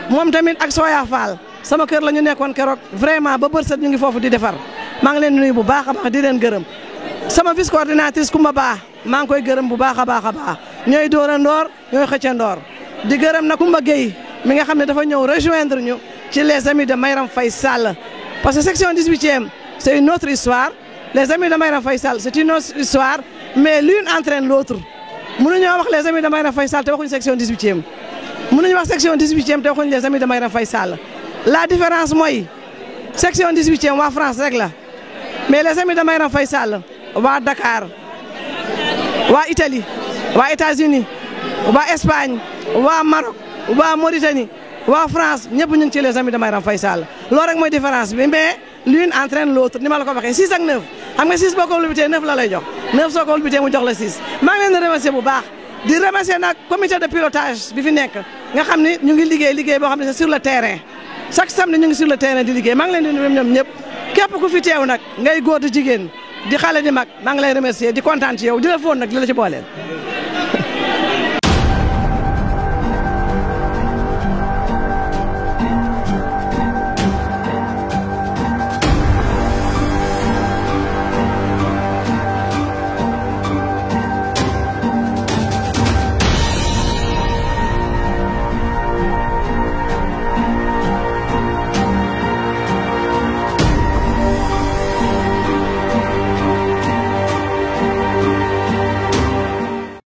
moom tamit ak Soya Fall sama kër la ñu nekkoon keroog vraiment ba bët set ñu ngi foofu di defar maa ngi leen nuyu bu baax a baax di leen gërëm sama vice coordinatrice Koumba Ba maa ngi koy gërëm bu baax a baax a baax ñooy dóorandoor ñooy xëccandoor di gërëm na Koumba Gueye mi nga xam ne dafa ñëw rejoindre ñu ci les amis de Mayram Faye Sall parce que section 18e c'est une autre histoire les amis de Mayram Faye Sall c'est une autre histoire mais l'une entraîne l'autre mënuñoo wax les amis de Mayram Faye Sall te waxuñu section 18e mënuñu wax section 18e te waxuñu les amis de Mayram Faye Sall la différence mooy section 18e waa France rek la mais les amis de Mayram Faye Sall waa Dakar waa Italie waa États-Unis waa Espagne waa Maroc waa Mauritanie waa France ñëpp ñu ngi ci les amis de Mayram Faye Sall loolu rek mooy différence bi mais l'une entraîne l'autre ni ma la ko waxee 6 ak 9 xam nga 6 boo ko wëlbatee 9 la lay jox 9 soo ko wëlbatee mu jox la 6 maa ngi leen di remercier bu baax di remercier nag comité de pilotage bi fi nekk nga xam ni ñu ngi liggéey boo xam ne c'est sur le terrain chaque samedi ñu ngi sur le terrain di liggéey maa ngi leen di nuyu ñoom ñëpp képp ku fi teew nag ngay góor di jigéen di xale di mag maa ngi lay remercier di kontaan ci yow di la foon nag di la ci booleel